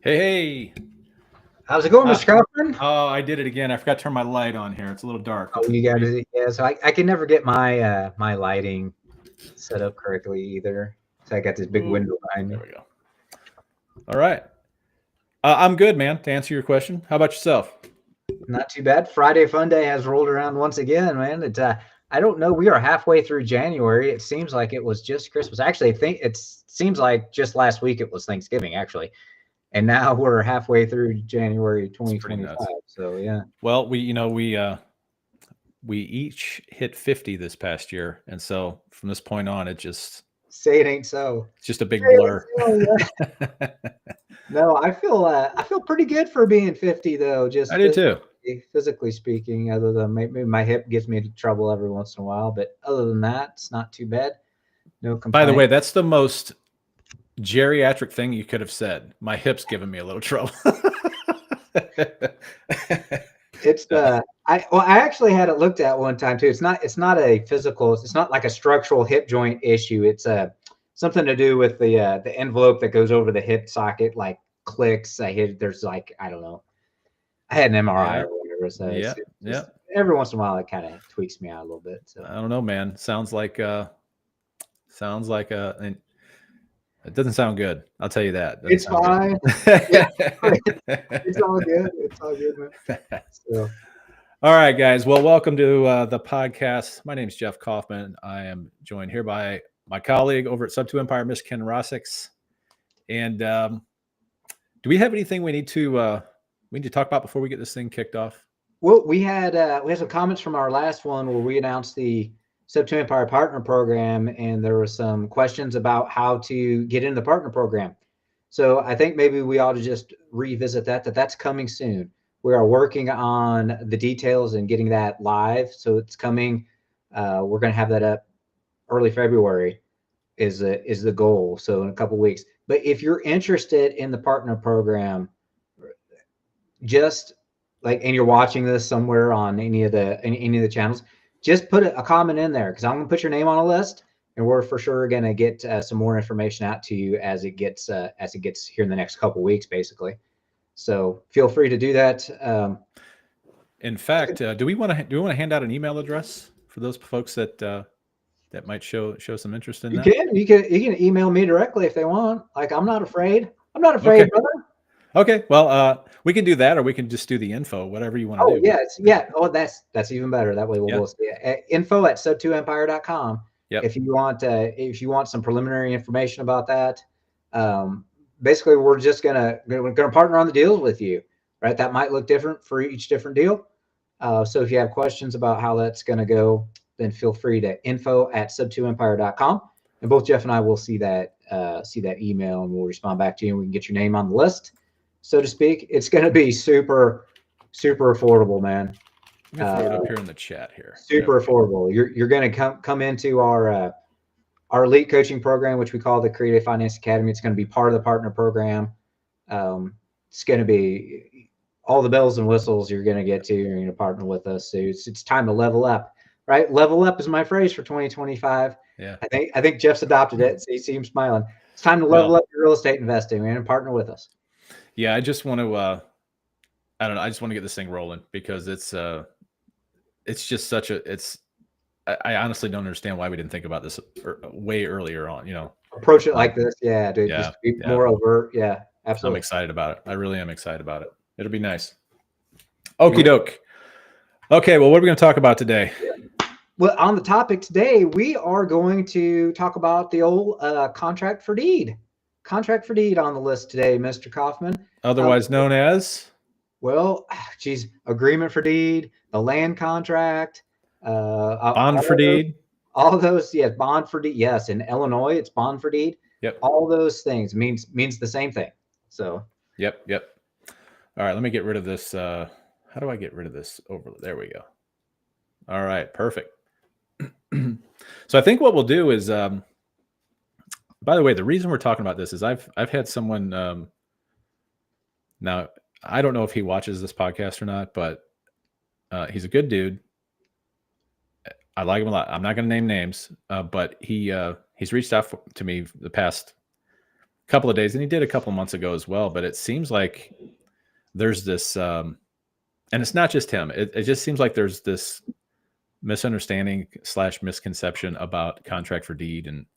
Hey. How's it going, Mr. Kaufman? Oh, I did it again. I forgot to turn my light on here. It's a little dark. Oh, you got it. Yeah, so I can never get my my lighting set up correctly either. So I got this big window behind me. There we go. All right. I'm good, man, to answer your question. How about yourself? Not too bad. Friday Fun Day has rolled around once again, man. It, I don't know. We are halfway through January. It seems like it was just Christmas. Actually, I think it seems like just last week it was Thanksgiving, actually. And now we're halfway through January 2025. So yeah. Well, we each hit 50 this past year, and so from this point on, it just say it ain't so. It's just a big blur. So, yeah. No, I feel pretty good for being 50 though. Just I do too. Physically speaking, other than maybe my hip gets me into trouble every once in a while, but other than that, it's not too bad. No complaint. By the way, that's the most geriatric thing you could have said. My hip's giving me a little trouble. It's I actually had it looked at one time too. It's not a physical. It's not like a structural hip joint issue. It's something to do with the envelope that goes over the hip socket, like clicks. There's like, I don't know. I had an MRI or whatever. So yeah. Every once in a while, it kind of tweaks me out a little bit. So I don't know, man. Sounds like it doesn't sound good. I'll tell you that. It's fine. It's all good. It's all good, man. So. All right, guys. Well, welcome to the podcast. My name is Jeff Kaufman. I am joined here by my colleague over at Sub2 Empire, Miss Ken Rossix. And do we have anything we need to talk about before we get this thing kicked off? Well, we had some comments from our last one where we announced the Sub2 Empire Partner Program, and there were some questions about how to get into the partner program. So I think maybe we ought to just revisit that's coming soon. We are working on the details and getting that live. So it's coming. We're going to have that up early February is the goal. So in a couple of weeks. But if you're interested in the partner program, just like, and you're watching this somewhere on any of the channels, just put a comment in there, because I'm going to put your name on a list, and we're for sure going to get some more information out to you as it gets here in the next couple of weeks, basically. So feel free to do that. In fact, do we want to hand out an email address for those folks that might show some interest in that? You can email me directly if they want. Like, I'm not afraid. Okay. Brother. Okay, well, we can do that, or we can just do the info, whatever you want to do. Yeah. Oh, that's even better. That way we'll see it. info@sub2empire.com. Yep. If you want some preliminary information about that, basically we're just gonna partner on the deals with you, right? That might look different for each different deal. So if you have questions about how that's gonna go, then feel free to info@sub2empire.com, and both Jeff and I will see that email, and we'll respond back to you, and we can get your name on the list, so to speak. It's going to be super, super affordable, man. Let me throw it up here in the chat here. Super affordable. You're going to come into our elite coaching program, which we call the Creative Finance Academy. It's going to be part of the partner program. It's going to be all the bells and whistles you're going to get to. You're going to partner with us. So it's time to level up, right? Level up is my phrase for 2025. Yeah. I think Jeff's adopted it. So you see him smiling. It's time to level up your real estate investing, man, and partner with us. Yeah, I just want to I don't know, I just want to get this thing rolling, because it's just such I honestly don't understand why we didn't think about this way earlier on, Approach it like this. Yeah, dude. Yeah, just be more overt. Yeah, absolutely. I'm excited about it. I really am excited about it. It'll be nice. Okie doke. Okay, well, what are we going to talk about today? Well, on the topic today, we are going to talk about the old contract for deed. Contract for deed on the list today, Mr. Kaufman. Otherwise known as? Well, geez, agreement for deed, the land contract, Bond for deed. all those, yeah, bond for deed. Yes, in Illinois, it's bond for deed. Yep. All those things means the same thing. So, Yep. All right, let me get rid of this. How do I get rid of this over? There we go. All right, perfect. So I think what we'll do is, by the way, the reason we're talking about this is I've had someone. Now I don't know if he watches this podcast or not, but he's a good dude. I like him a lot. I'm not going to name names, but he's reached out to me the past couple of days, and he did a couple of months ago as well. But it seems like there's this, and it's not just him. It just seems like there's this misunderstanding / misconception about contract for deed, and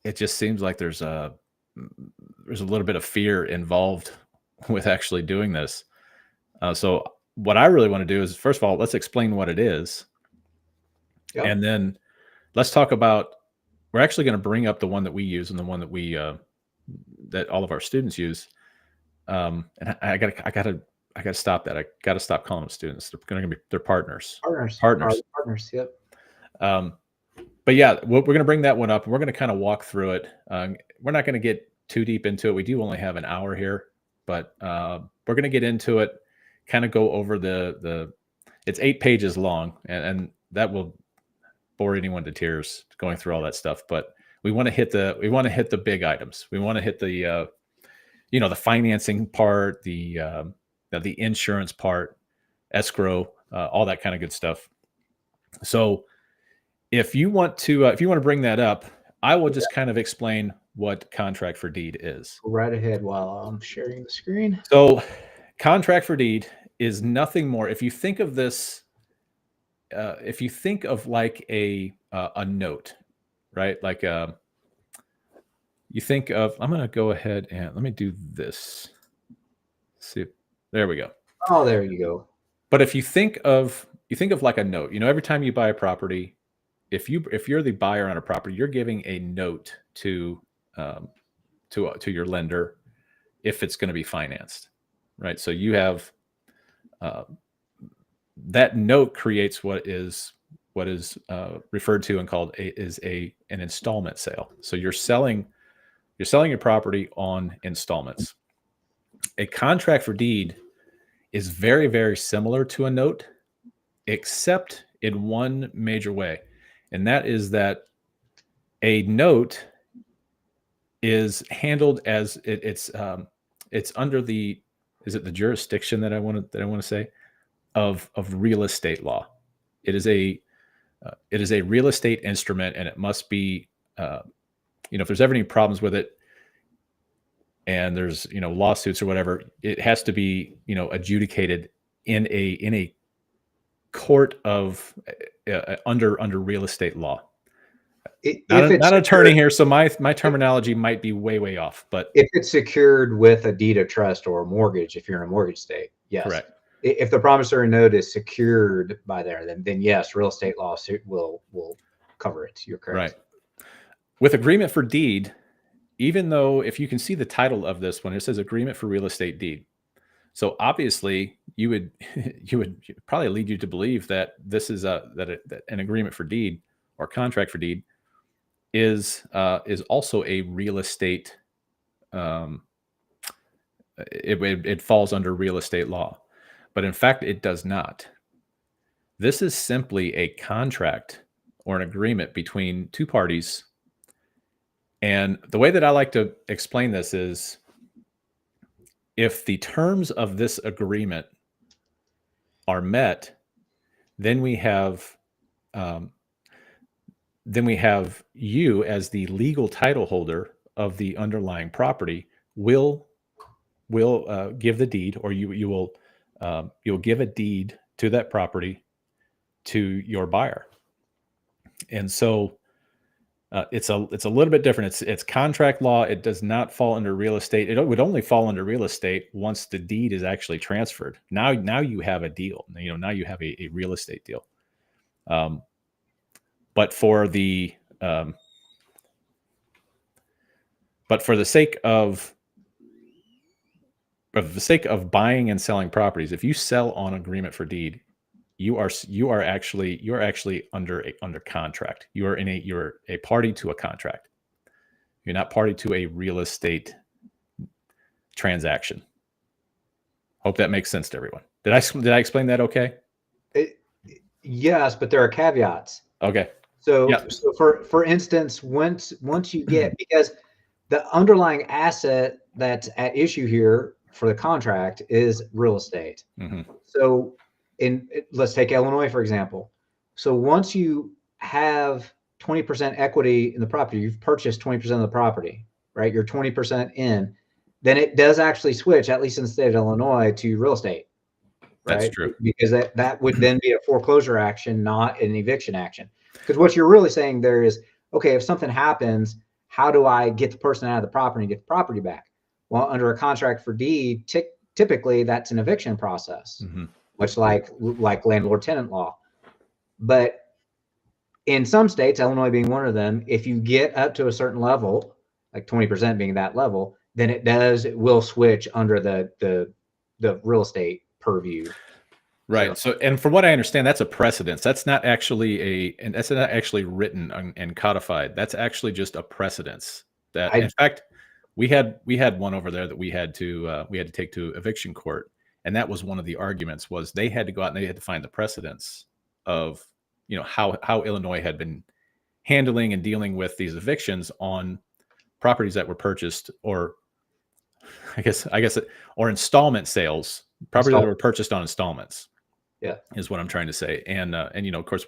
it just seems like there's a little bit of fear involved with actually doing this. So what I really want to do is, first of all, let's explain what it is. Yep. And then let's talk about, we're actually going to bring up the one that we use and the one that we, that all of our students use. And I gotta stop that. I gotta stop calling them students. They're going to be, they're partners. Partners. Yep. But yeah, we're going to bring that one up, and we're going to kind of walk through it. We're not going to get too deep into it. We do only have an hour here, but we're going to get into it, kind of go over it's 8 pages long, and that will bore anyone to tears going through all that stuff. But we want to hit the big items. We want to hit the the financing part, the insurance part, escrow, all that kind of good stuff. So if you want to bring that up, I will just kind of explain what contract for deed is. Right ahead while I'm sharing the screen. So contract for deed is nothing more. If you think of this, if you think of like a note, right? Like you think of, I'm going to go ahead and let me do this. See, there we go. Oh, there you go. But if you think of like a note, every time you buy a property, if you're the buyer on a property, you're giving a note to your lender if it's going to be financed, right? So you have that note creates what is referred to and called an installment sale. So you're selling your property on installments. A contract for deed is very, very similar to a note, except in one major way. And that is that a note is handled as it's under the jurisdiction that I want to say of real estate law. It is a real estate instrument, and it must be if there's ever any problems with it, and there's lawsuits or whatever, it has to be adjudicated in a court of under real estate law. Not an attorney here, so my terminology might be way off. But if it's secured with a deed of trust or a mortgage, if you're in a mortgage state, yes. Correct. If the promissory note is secured by there, then yes, real estate lawsuit will cover it. You're correct. Right. With agreement for deed, even though if you can see the title of this one, it says agreement for real estate deed. So obviously you would probably lead you to believe that this is that an agreement for deed or contract for deed is also a real estate. It falls under real estate law, but in fact it does not. This is simply a contract or an agreement between two parties. And the way that I like to explain this is, if the terms of this agreement are met, then we have you as the legal title holder of the underlying property will give the deed, or you'll give a deed to that property to your buyer. And so it's a little bit different. It's contract law. It does not fall under real estate. It would only fall under real estate once the deed is actually transferred. Now you have a deal. Now you have a real estate deal. But for the sake of for the sake of buying and selling properties, if you sell on agreement for deed, you are actually under contract. You're a party to a contract. You're not party to a real estate transaction. Hope that makes sense to everyone. Did I explain that okay? Yes, but there are caveats. Okay. So, Yeah. so for instance, once you get, because the underlying asset that's at issue here for the contract is real estate. Mm-hmm. So let's take Illinois, for example. So once you have 20% equity in the property, you've purchased 20% of the property, right? You're 20% in, then it does actually switch, at least in the state of Illinois, to real estate, right? That's true. Because that would then be a foreclosure action, not an eviction action. Because what you're really saying there is, okay, if something happens, how do I get the person out of the property and get the property back? Well, under a contract for deed, typically that's an eviction process, Mm-hmm. much like landlord-tenant law. But in some states, Illinois being one of them, if you get up to a certain level, like 20% being that level, then it will switch under the real estate purview. Right. So, and from what I understand, that's a precedence. That's not actually that's not actually written and codified. That's actually just a precedence. That, in fact, we had one over there that we had to take to eviction court, and that was one of the arguments, was they had to go out and they had to find the precedence of, how Illinois had been handling and dealing with these evictions on properties that were purchased, or or installment sales, properties that were purchased on installments. Yeah, is what I'm trying to say. And of course,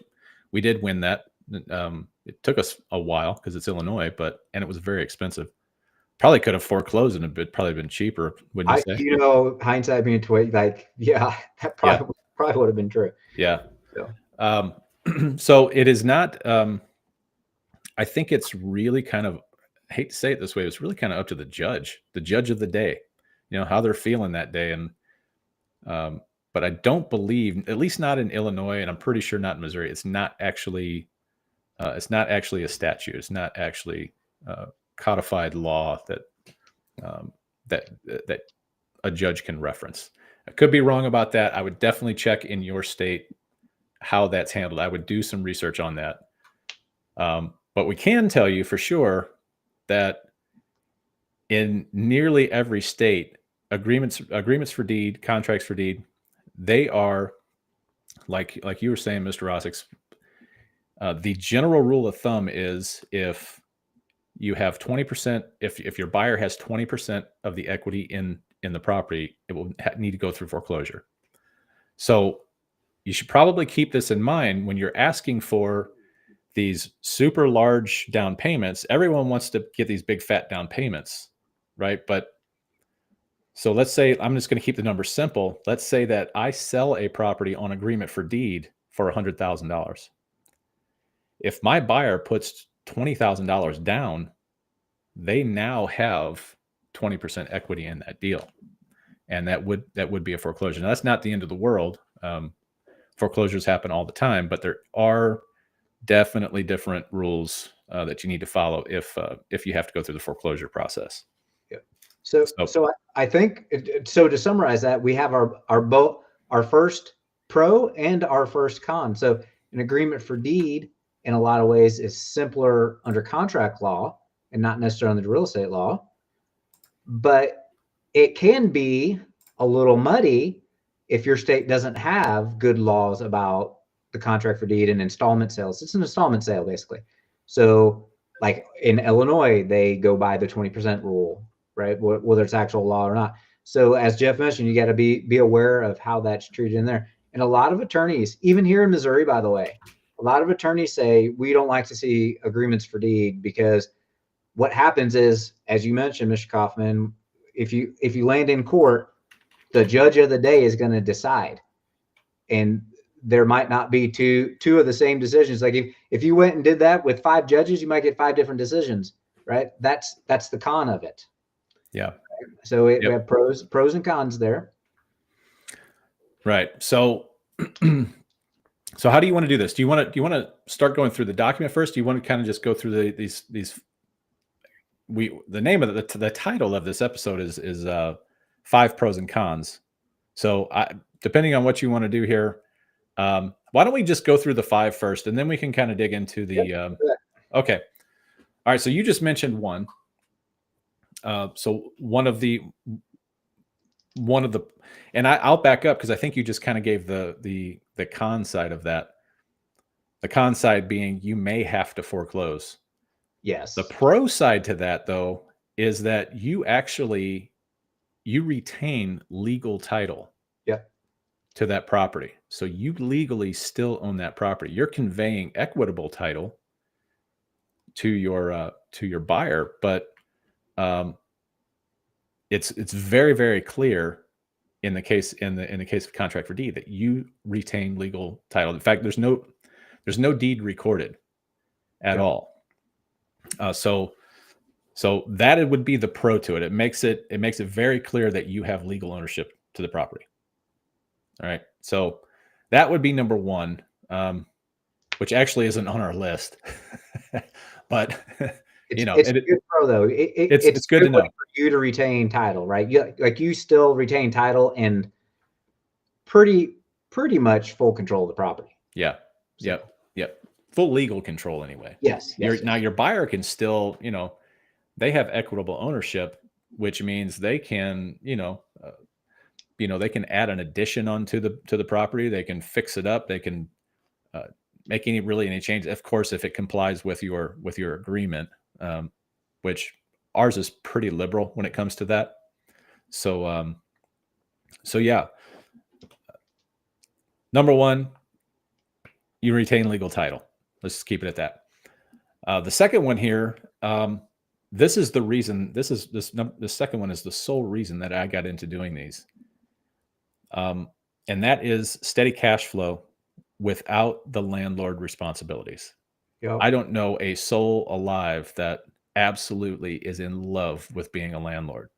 we did win that. It took us a while because it's Illinois, and it was very expensive. Probably could have foreclosed and it'd probably been cheaper, wouldn't you say? Hindsight being 20, that probably would have been true. Yeah. So, so it is not. I think it's really kind of, I hate to say it this way, it's really kind of up to the judge of the day, how they're feeling that day. And but I don't believe, at least not in Illinois, and I'm pretty sure not in Missouri, it's not actually a statute. It's not actually codified law that a judge can reference. I could be wrong about that. I would definitely check in your state how that's handled. I would do some research on that. But we can tell you for sure that in nearly every state, agreements for deed, contracts for deed, they are like you were saying, Mr. Rosix. The general rule of thumb is if you have 20%, if your buyer has 20% of the equity in the property, it will need to go through foreclosure. So you should probably keep this in mind when you're asking for these super large down payments. Everyone wants to get these big fat down payments, right? But so let's say, I'm just going to keep the numbers simple. Let's say that I sell a property on agreement for deed for $100,000. If my buyer puts $20,000 down, they now have 20% equity in that deal. And that would be a foreclosure. Now, that's not the end of the world. Foreclosures happen all the time, but there are definitely different rules that you need to follow if you have to go through the foreclosure process. So I think, so to summarize that, we have our first pro and our first con. So an agreement for deed in a lot of ways is simpler under contract law and not necessarily under real estate law, but it can be a little muddy if your state doesn't have good laws about the contract for deed and installment sales. It's an installment sale basically. So like in Illinois, they go by the 20% rule, right? Whether it's actual law or not. So as Jeff mentioned, you got to be aware of how that's treated in there. And a lot of attorneys, even here in Missouri, by the way, a lot of attorneys say, we don't like to see agreements for deed, because what happens is, as you mentioned, Mr. Kaufman, if you land in court, the judge of the day is going to decide. And there might not be two of the same decisions. Like if you went and did that with 5 judges, you might get 5 different decisions, right? That's the con of it. Yeah. So we have pros and cons there. Right. So, so how do you want to do this? Do you want to start going through the document first? Do you want to kind of just go through the name of the title of this episode is 5 pros and cons. So depending on what you want to do here, why don't we just go through the 5 first, and then we can kind of dig into the. Okay, all right. So you just mentioned one. So one of the, and I'll back up because I think you just kind of gave the con side of that. The con side being you may have to foreclose. Yes. The pro side to that, though, is that you retain legal title. Yep. To that property. So you legally still own that property. You're conveying equitable title to your buyer, but it's very, very clear in the case of contract for deed that you retain legal title. In fact, there's no deed recorded at all. So that would be the pro to it. It makes it very clear that you have legal ownership to the property. All right. So that would be number one, which actually isn't on our list, but it's a good pro though. It's good to know for you to retain title, right? You still retain title and pretty much full control of the property. Yeah. So. Yep. Full legal control anyway. Yes. Now your buyer can still, they have equitable ownership, which means they can, they can add an addition onto the property. They can fix it up. They can make any changes. Of course, if it complies with your agreement, which ours is pretty liberal when it comes to that. So yeah. Number one, you retain legal title. Let's just keep it at that. The second one here, this is the reason. The second one is the sole reason that I got into doing these. And that is steady cash flow without the landlord responsibilities. Yep. I don't know a soul alive that absolutely is in love with being a landlord.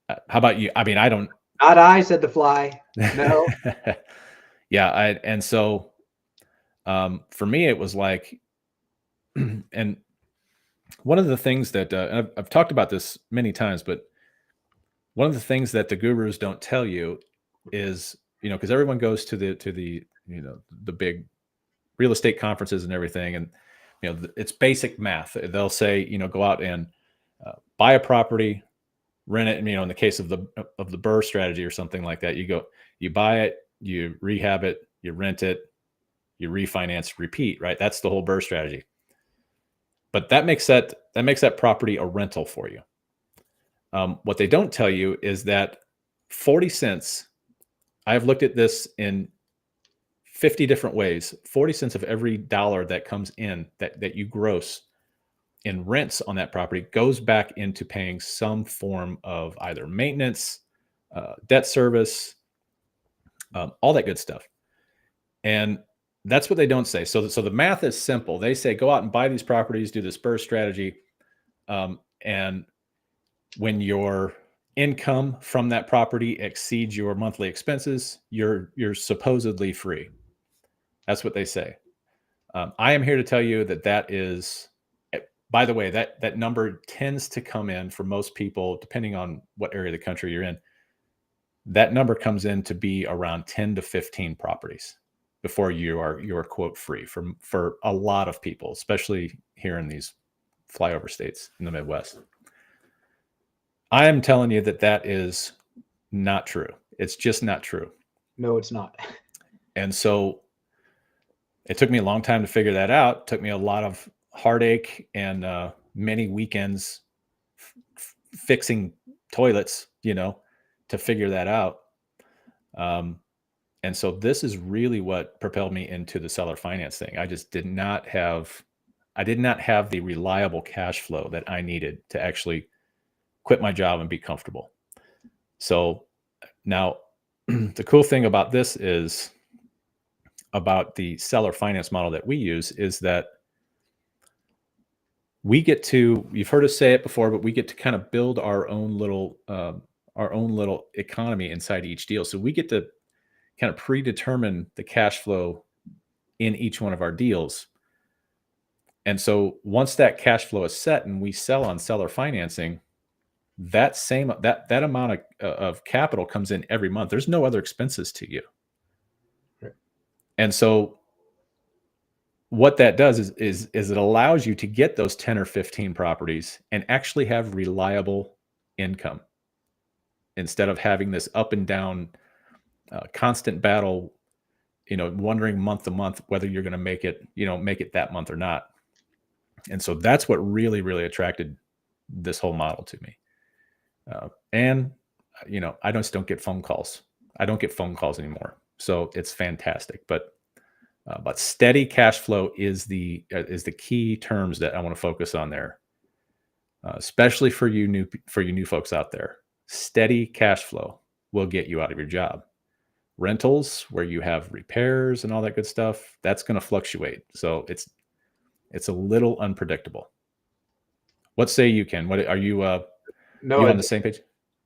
How about you? I mean, I don't. Not I, said the fly. No. Yeah. And so for me, it was like, and one of the things that I've talked about this many times, but one of the things that the gurus don't tell you is, because everyone goes to the the big real estate conferences and everything, and it's basic math. They'll say, go out and buy a property, rent it, and in the case of the BRRRR strategy or something like that, you buy it, you rehab it, you rent it, you refinance, repeat, right? That's the whole BRRRR strategy. But that makes that property a rental for you. What they don't tell you is that 40 cents, I've looked at this in 50 different ways, 40 cents of every dollar that comes in that you gross in rents on that property goes back into paying some form of either maintenance, debt service, all that good stuff. And that's what they don't say. So the math is simple. They say, go out and buy these properties, do this BRRRR strategy. And when your income from that property exceeds your monthly expenses, you're supposedly free. That's what they say. I am here to tell you that is, by the way, that number tends to come in for most people, depending on what area of the country you're in. That number comes in to be around 10 to 15 properties before you are quote free for a lot of people, especially here in these flyover states in the Midwest. I am telling you that is not true. It's just not true. No, it's not. And so it took me a long time to figure that out. It took me a lot of heartache and many weekends fixing toilets, to figure that out. And so this is really what propelled me into the seller finance thing. I just did not have the reliable cash flow that I needed to actually quit my job and be comfortable. So now the cool thing about this is, about the seller finance model that we use, is that we get to, you've heard us say it before, but we get to kind of build our own little economy inside each deal. So we get to kind of predetermine the cash flow in each one of our deals. And so once that cash flow is set and we sell on seller financing, that amount of capital comes in every month. There's no other expenses to you. Right. And so what that does is it allows you to get those 10 or 15 properties and actually have reliable income instead of having this up and down constant battle, wondering month to month whether you're going to make it that month or not. And so that's what really, really attracted this whole model to me. And I just don't get phone calls. I don't get phone calls anymore. So it's fantastic. But steady cash flow is the key terms that I want to focus on there, especially for you new folks out there. Steady cash flow will get you out of your job. Rentals, where you have repairs and all that good stuff, that's going to fluctuate. So it's a little unpredictable. What say you, Ken? What are you? No, you on the same page?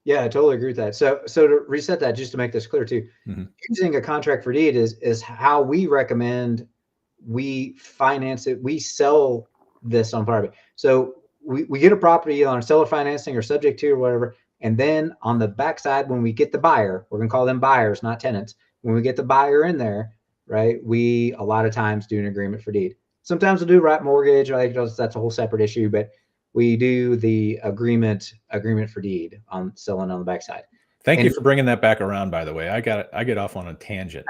Yeah, I totally agree with that. So to reset that, just to make this clear too, using a contract for deed is how we recommend we finance it. We sell this on property. So we get a property on seller financing or subject to or whatever. And then on the backside, when we get the buyer, we're going to call them buyers, not tenants. When we get the buyer in there, right, we a lot of times do an agreement for deed. Sometimes we'll do right mortgage, right? That's a whole separate issue, but we do the agreement for deed on selling on the backside. Thank you for bringing that back around, by the way. I get off on a tangent.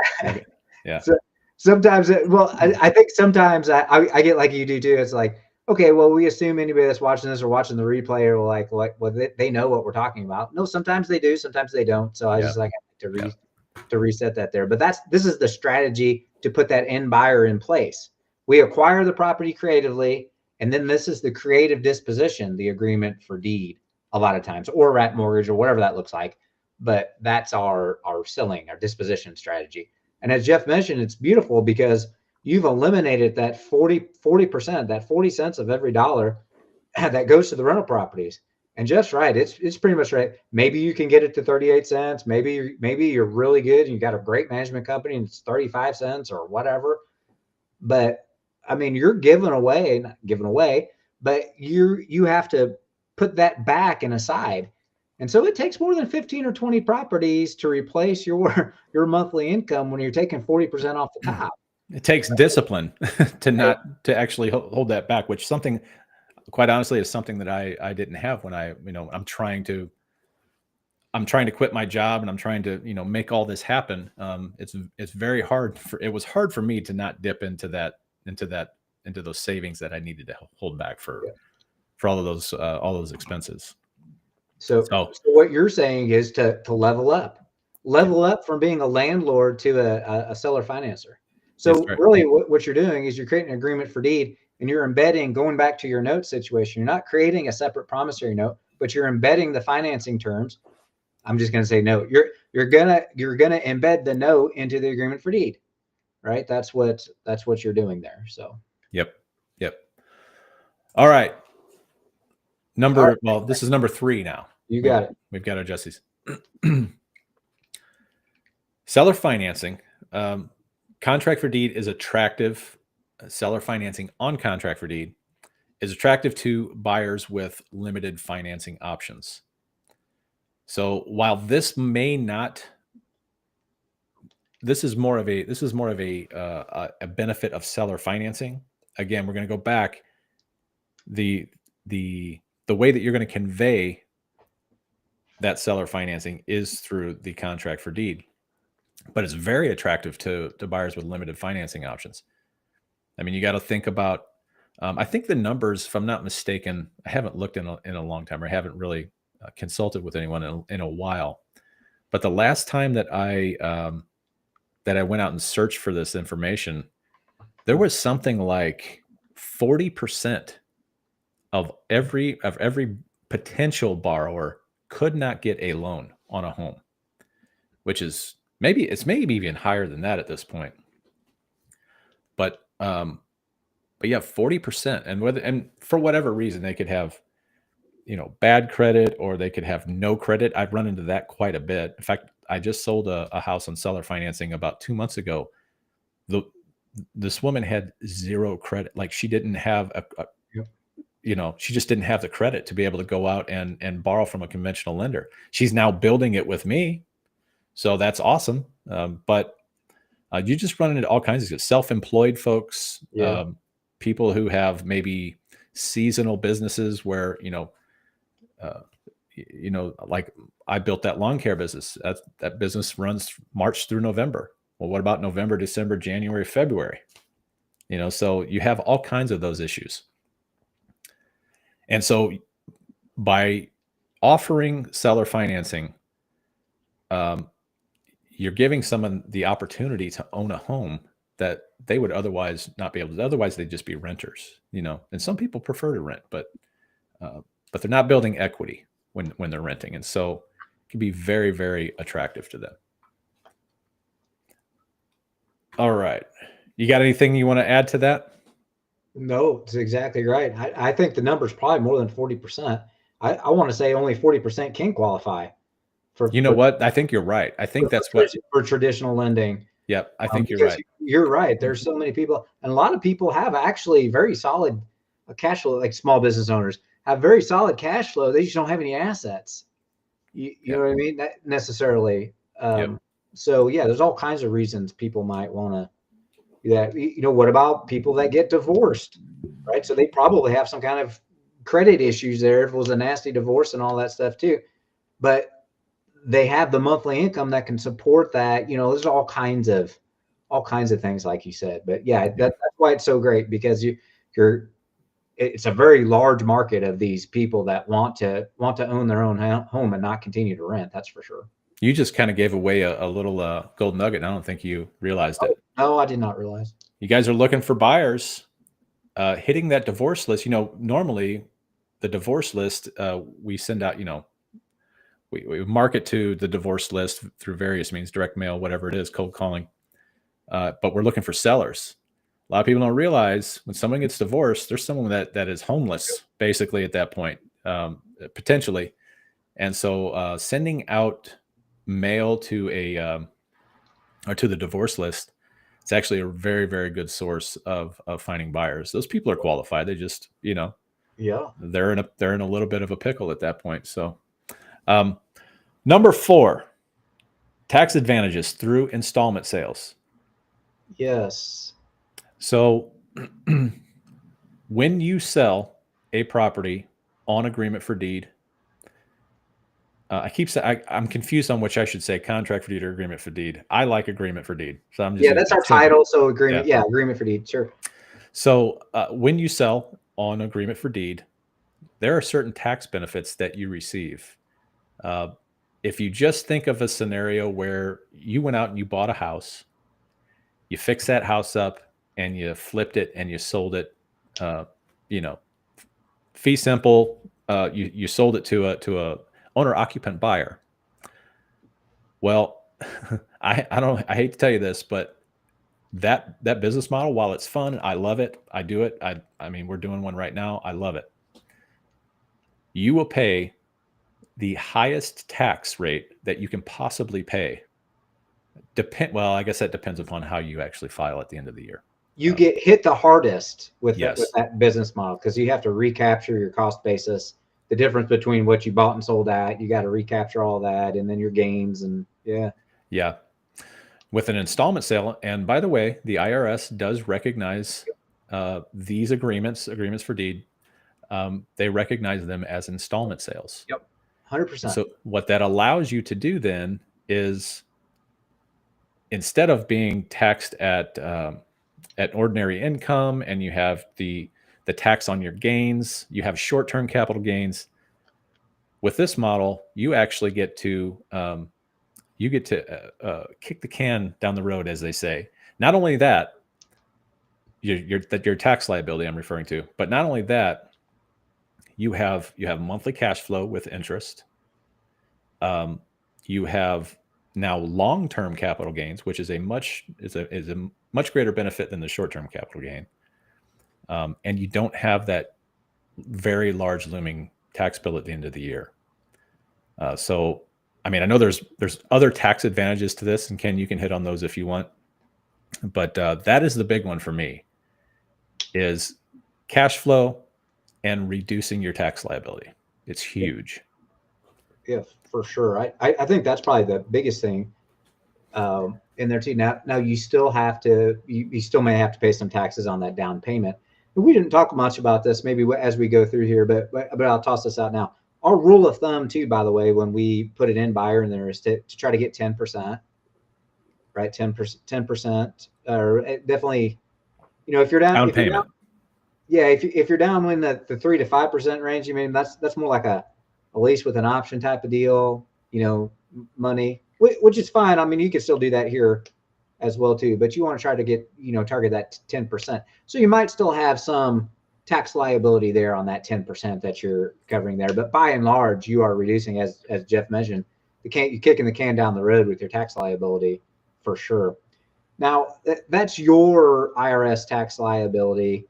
Yeah. So sometimes, I think sometimes I get like you do too. It's like, okay, well, we assume anybody that's watching this or watching the replay are like, well, they know what we're talking about. No, sometimes they do, sometimes they don't. So I just like to reset that there. But this is the strategy to put that end buyer in place. We acquire the property creatively, and then this is the creative disposition, the agreement for deed, a lot of times, or rat mortgage or whatever that looks like. But that's our selling, our disposition strategy. And as Jeff mentioned, it's beautiful because you've eliminated that 40%, that 40 cents of every dollar that goes to the rental properties. And Jeff's right. It's pretty much right. Maybe you can get it to 38 cents. Maybe you're really good and you got a great management company and it's 35 cents or whatever. But I mean, you're not giving away, but you have to put that back and aside. And so it takes more than 15 or 20 properties to replace your monthly income when you're taking 40% off the top. It takes discipline to actually hold that back, which quite honestly is something that I didn't have when I'm trying to quit my job and I'm trying to, make all this happen. It's very hard it was hard for me to not dip into those savings that I needed to hold back for all of those expenses. So what you're saying is to level up from being a landlord to a seller financer. So really what you're doing is you're creating an agreement for deed and you're embedding, going back to your note situation, you're not creating a separate promissory note, but you're embedding the financing terms. I'm just going to say note. You're gonna embed the note into the agreement for deed, right? That's what you're doing there. So. Yep. All right. Well, this is number 3 now. You got it. We've got our Jesse's. Seller financing. Contract for deed is attractive. Seller financing on contract for deed is attractive to buyers with limited financing options. So while this is more of a benefit of seller financing. Again, we're going to go back. The way that you're going to convey that seller financing is through the contract for deed, but it's very attractive to buyers with limited financing options. I mean, you got to think about. I think the numbers, if I'm not mistaken, I haven't looked in a long time, or I haven't really consulted with anyone in a while. But the last time that I went out and searched for this information, there was something like 40% of every potential borrower could not get a loan on a home, which is maybe even higher than that at this point. But yeah, 40%, and for whatever reason they could have, bad credit or they could have no credit. I've run into that quite a bit. In fact, I just sold a house on seller financing about 2 months ago. This woman had zero credit. Like she didn't have she just didn't have the credit to be able to go out and borrow from a conventional lender. She's now building it with me. So that's awesome. But you just run into all kinds of self-employed folks, people who have maybe seasonal businesses where, like I built that lawn care business. That business runs March through November. Well, what about November, December, January, February? So you have all kinds of those issues. And so by offering seller financing, you're giving someone the opportunity to own a home that they would otherwise not be able to. Otherwise, they'd just be renters, and some people prefer to rent, but they're not building equity when they're renting. And so it can be very, very attractive to them. All right. You got anything you want to add to that? No, it's exactly right. I think the number's probably more than 40%. I want to say only 40% can qualify for. What? I think you're right. I think that's for traditional lending. Yep. I think you're right. You're right. There's so many people, and a lot of people have actually very solid cash flow, like small business owners have very solid cash flow. They just don't have any assets. You know what I mean? Not necessarily. So yeah, there's all kinds of reasons people might want to do that. What about people that get divorced, right? So they probably have some kind of credit issues there. If it was a nasty divorce and all that stuff too, but they have the monthly income that can support that. There's all kinds of things like you said. But yeah, that's why it's so great, because it's a very large market of these people that want to own their own home and not continue to rent. That's for sure. You just kind of gave away a little gold nugget, and I don't think you realized it. No, I did not realize. You guys are looking for buyers, hitting that divorce list. Normally the divorce list, we send out, we market to the divorce list through various means, direct mail, whatever it is, cold calling. But we're looking for sellers. A lot of people don't realize when someone gets divorced, there's someone that is homeless basically at that point, potentially. And so sending out mail to or to the divorce list, it's actually a very, very good source of finding buyers. Those people are qualified. They just, they're in a little bit of a pickle at that point. So number 4, tax advantages through installment sales. Yes. So when you sell a property on agreement for deed, I'm confused on which I should say, contract for deed or agreement for deed. I like agreement for deed. So I'm just that's our title. So agreement. Yeah, agreement for deed. Sure. So when you sell on agreement for deed, there are certain tax benefits that you receive. If you just think of a scenario where you went out and you bought a house, you fixed that house up and you flipped it and you sold it, fee simple, you sold it to a owner occupant buyer. Well, I hate to tell you this, but that business model, while it's fun, I love it. I do it. I mean, we're doing one right now. I love it. You will pay the highest tax rate that you can possibly pay. Well, I guess that depends upon how you actually file at the end of the year. You get hit the hardest with that business model, because you have to recapture your cost basis, the difference between what you bought and sold at. You got to recapture all that, and then your gains. And with an installment sale. And by the way, the IRS does recognize these agreements for deed. They recognize them as installment sales. Yep, 100%. So what that allows you to do then is, instead of being taxed at ordinary income, and you have the tax on your gains, you have short-term capital gains. With this model, you actually get to kick the can down the road, as they say. Not only that, your tax liability I'm referring to, but not only that, you have monthly cash flow with interest. You have now long-term capital gains, which is a much greater benefit than the short-term capital gain. And you don't have that very large looming tax bill at the end of the year. So, I mean, I know there's other tax advantages to this, and Ken, you can hit on those if you want. But that is the big one for me, is cash flow and reducing your tax liability. It's huge. Yeah, for sure. I think that's probably the biggest thing in there too. Now you still have to, you still may have to pay some taxes on that down payment. And we didn't talk much about this maybe as we go through here, but I'll toss this out now. Our rule of thumb too, by the way, when we put it in buyer in there is to try to get 10%, right? 10%, or definitely, if you're down, Down if you're payment. down, yeah, if you're down in the 3 to 5% range, that's more like a lease with an option type of deal, money, which is fine. I mean, you can still do that here as well too, but you want to try to get, target that 10%. So you might still have some tax liability there on that 10% that you're covering there, but by and large, you are reducing, as Jeff mentioned, you're kicking the can down the road with your tax liability for sure. Now that's your IRS tax liability.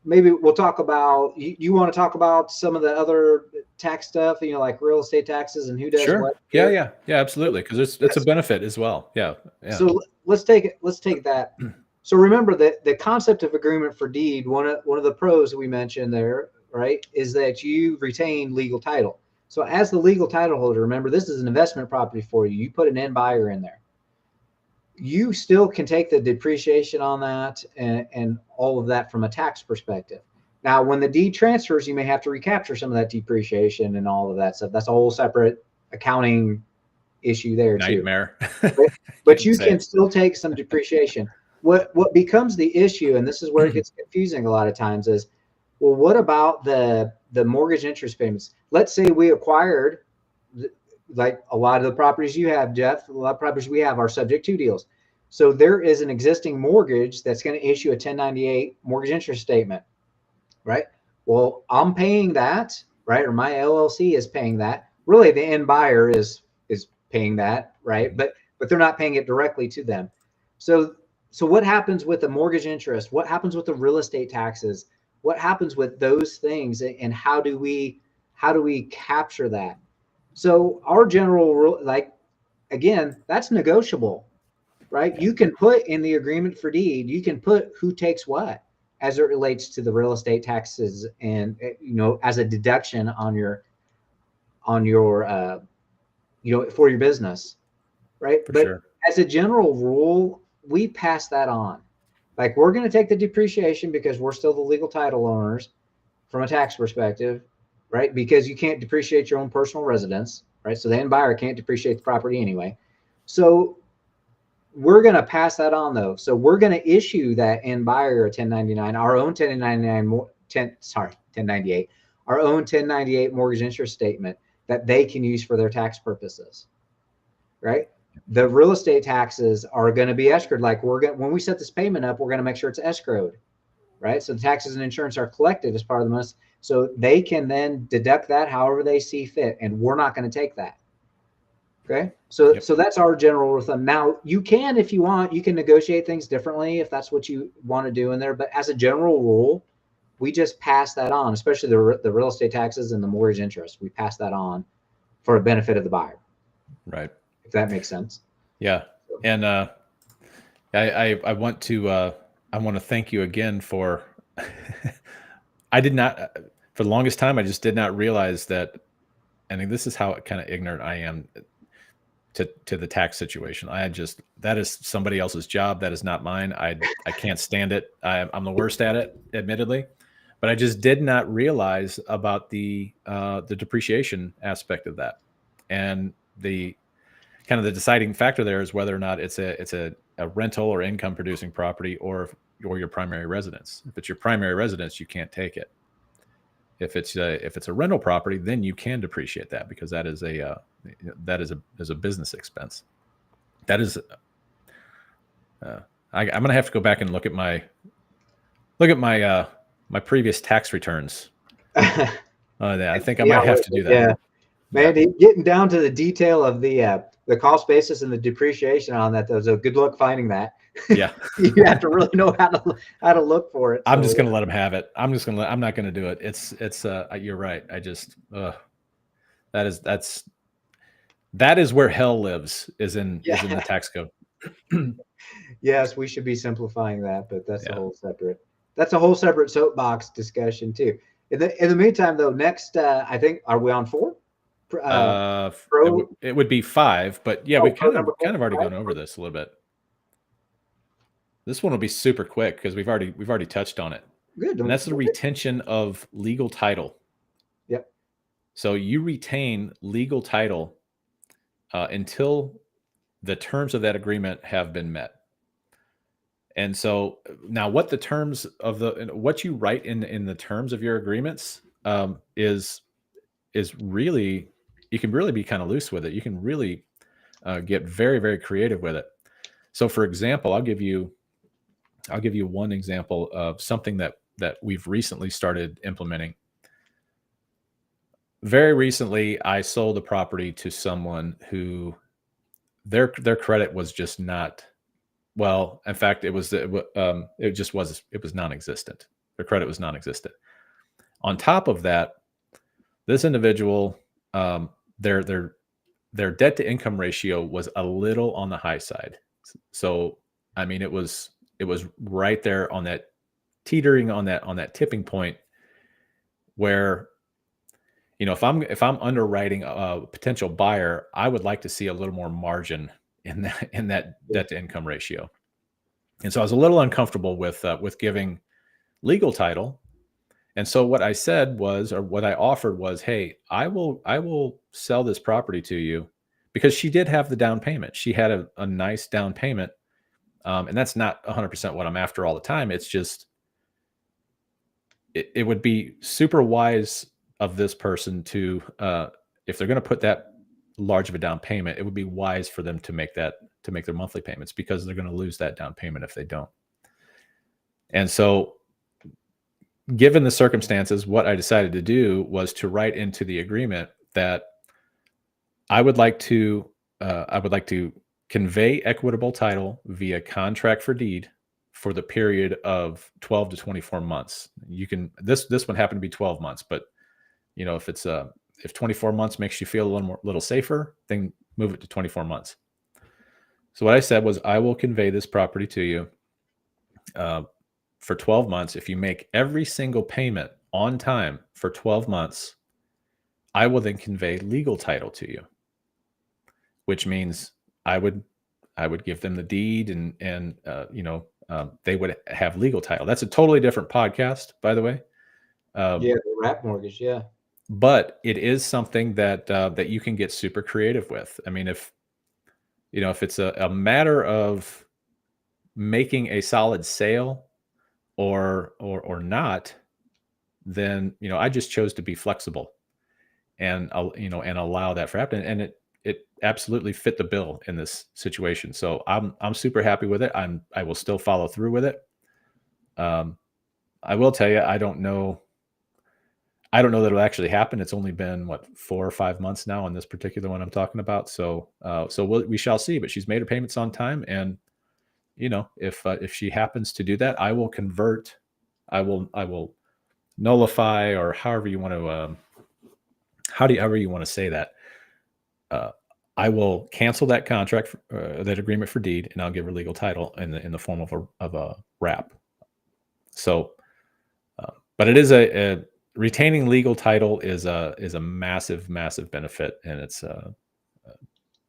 Maybe we'll talk about, you want to talk about some of the other tax stuff, like real estate taxes and who does Sure. what Yeah, here. yeah, absolutely. Because it's a benefit as well. Yeah. So let's take that. So remember that the concept of agreement for deed, one of the pros that we mentioned there, right, is that you retain legal title. So as the legal title holder, remember, this is an investment property for you. You put an end buyer in there. You still can take the depreciation on that and all of that from a tax perspective. Now, when the deed transfers, you may have to recapture some of that depreciation and all of that stuff. That's a whole separate accounting issue there too. Nightmare. But you can still take some depreciation. What becomes the issue, and this is where it gets confusing a lot of times, is, well, what about the mortgage interest payments? Let's say we acquired, like a lot of the properties you have, Jeff, a lot of properties we have are subject to deals. So there is an existing mortgage that's going to issue a 1098 mortgage interest statement, right? Well, I'm paying that, right? Or my LLC is paying that. Really, the end buyer is paying that, right? But they're not paying it directly to them. So what happens with the mortgage interest? What happens with the real estate taxes? What happens with those things? And how do we capture that? So our general rule, like, again, that's negotiable, right? You can put in the agreement for deed, you can put who takes what as it relates to the real estate taxes, and as a deduction on your for your business, right? For But sure. as a general rule, we pass that on. Like, we're going to take the depreciation because we're still the legal title owners from a tax perspective, right? Because you can't depreciate your own personal residence, right? So the end buyer can't depreciate the property anyway. So we're going to pass that on though. So we're going to issue that end buyer a 1099, our own 1098, our own 1098 mortgage interest statement that they can use for their tax purposes, right? The real estate taxes are going to be escrowed. Like, when we set this payment up, we're going to make sure it's escrowed, right? So the taxes and insurance are collected as part of the money. So they can then deduct that however they see fit, and we're not going to take that. Okay. So that's our general rule of thumb. Now, you can, if you want, you can negotiate things differently if that's what you want to do in there. But as a general rule, we just pass that on, especially the real estate taxes and the mortgage interest. We pass that on for a benefit of the buyer. Right. If that makes sense. Yeah. And I want to thank you again for I did not, for the longest time, I just did not realize that. I think this is how kind of ignorant I am to the tax situation. That is somebody else's job. That is not mine. I can't stand it. I'm the worst at it, admittedly, but I just did not realize about the depreciation aspect of that. And the kind of the deciding factor there is whether or not it's a rental or income producing property or your primary residence. If it's your primary residence, you can't take it. If it's a rental property, then you can depreciate that, because that is a business expense. That is, I'm gonna have to go back and look at my my previous tax returns. I think I might have to do that. Yeah, man, getting down to the detail of the cost basis and the depreciation on that, though. So good luck finding that. Yeah. You have to really know how to look for it. I'm just going to let them have it. I'm not going to do it. It's you're right. I just, that is where hell lives, is in the tax code. Yes, we should be simplifying that, but that's a whole separate that's a whole separate soapbox discussion too. In the meantime, though, next I think are we on 4? Pro. It would be 5, but yeah, Oh, we've pro number 4. kind of already Right? gone over this a little bit. This one will be super quick because we've already touched on it. Good. And that's the retention of legal title. Yep. So you retain legal title until the terms of that agreement have been met. And so now, what the terms of what you write in the terms of your agreements is really, you can really be kind of loose with it. You can really get very, very creative with it. So, for example, I'll give you one example of something that we've recently started implementing. Very recently, I sold a property to someone who their credit was just not well. In fact, it was non-existent. Their credit was non-existent. On top of that, this individual, their debt to income ratio was a little on the high side. So, I mean, it was right there on that teetering on that tipping point where, if I'm underwriting a potential buyer, I would like to see a little more margin in that debt to income ratio. And so I was a little uncomfortable with giving legal title. And so what I said was, or what I offered was, hey, I will sell this property to you, because she did have the down payment. She had a nice down payment. And that's not 100% what I'm after all the time. It's just, it would be super wise of this person to, if they're going to put that large of a down payment, it would be wise for them to make their monthly payments, because they're going to lose that down payment if they don't. And so, given the circumstances, what I decided to do was to write into the agreement that I would like to convey equitable title via contract for deed for the period of 12 to 24 months. You can, this one happened to be 12 months, but if 24 months makes you feel a little safer, then move it to 24 months. So what I said was, I will convey this property to you for 12 months. If you make every single payment on time for 12 months, I will then convey legal title to you, which means I would give them the deed, and they would have legal title. That's a totally different podcast, by the way. Yeah, the wrap mortgage. Yeah. But it is something that you can get super creative with. I mean, if it's a matter of making a solid sale or not, then I just chose to be flexible and allow that for happen. And it absolutely fit the bill in this situation. So I'm super happy with it. I will still follow through with it. I will tell you, I don't know that it'll actually happen. It's only been 4 or 5 months now on this particular one I'm talking about. So we shall see. But she's made her payments on time, and if she happens to do that, I will convert. I will nullify, or however you want to however you want to say that. I will cancel that contract, that agreement for deed, and I'll give her legal title in the form of a wrap. So, but it is a retaining legal title is a massive benefit, and it's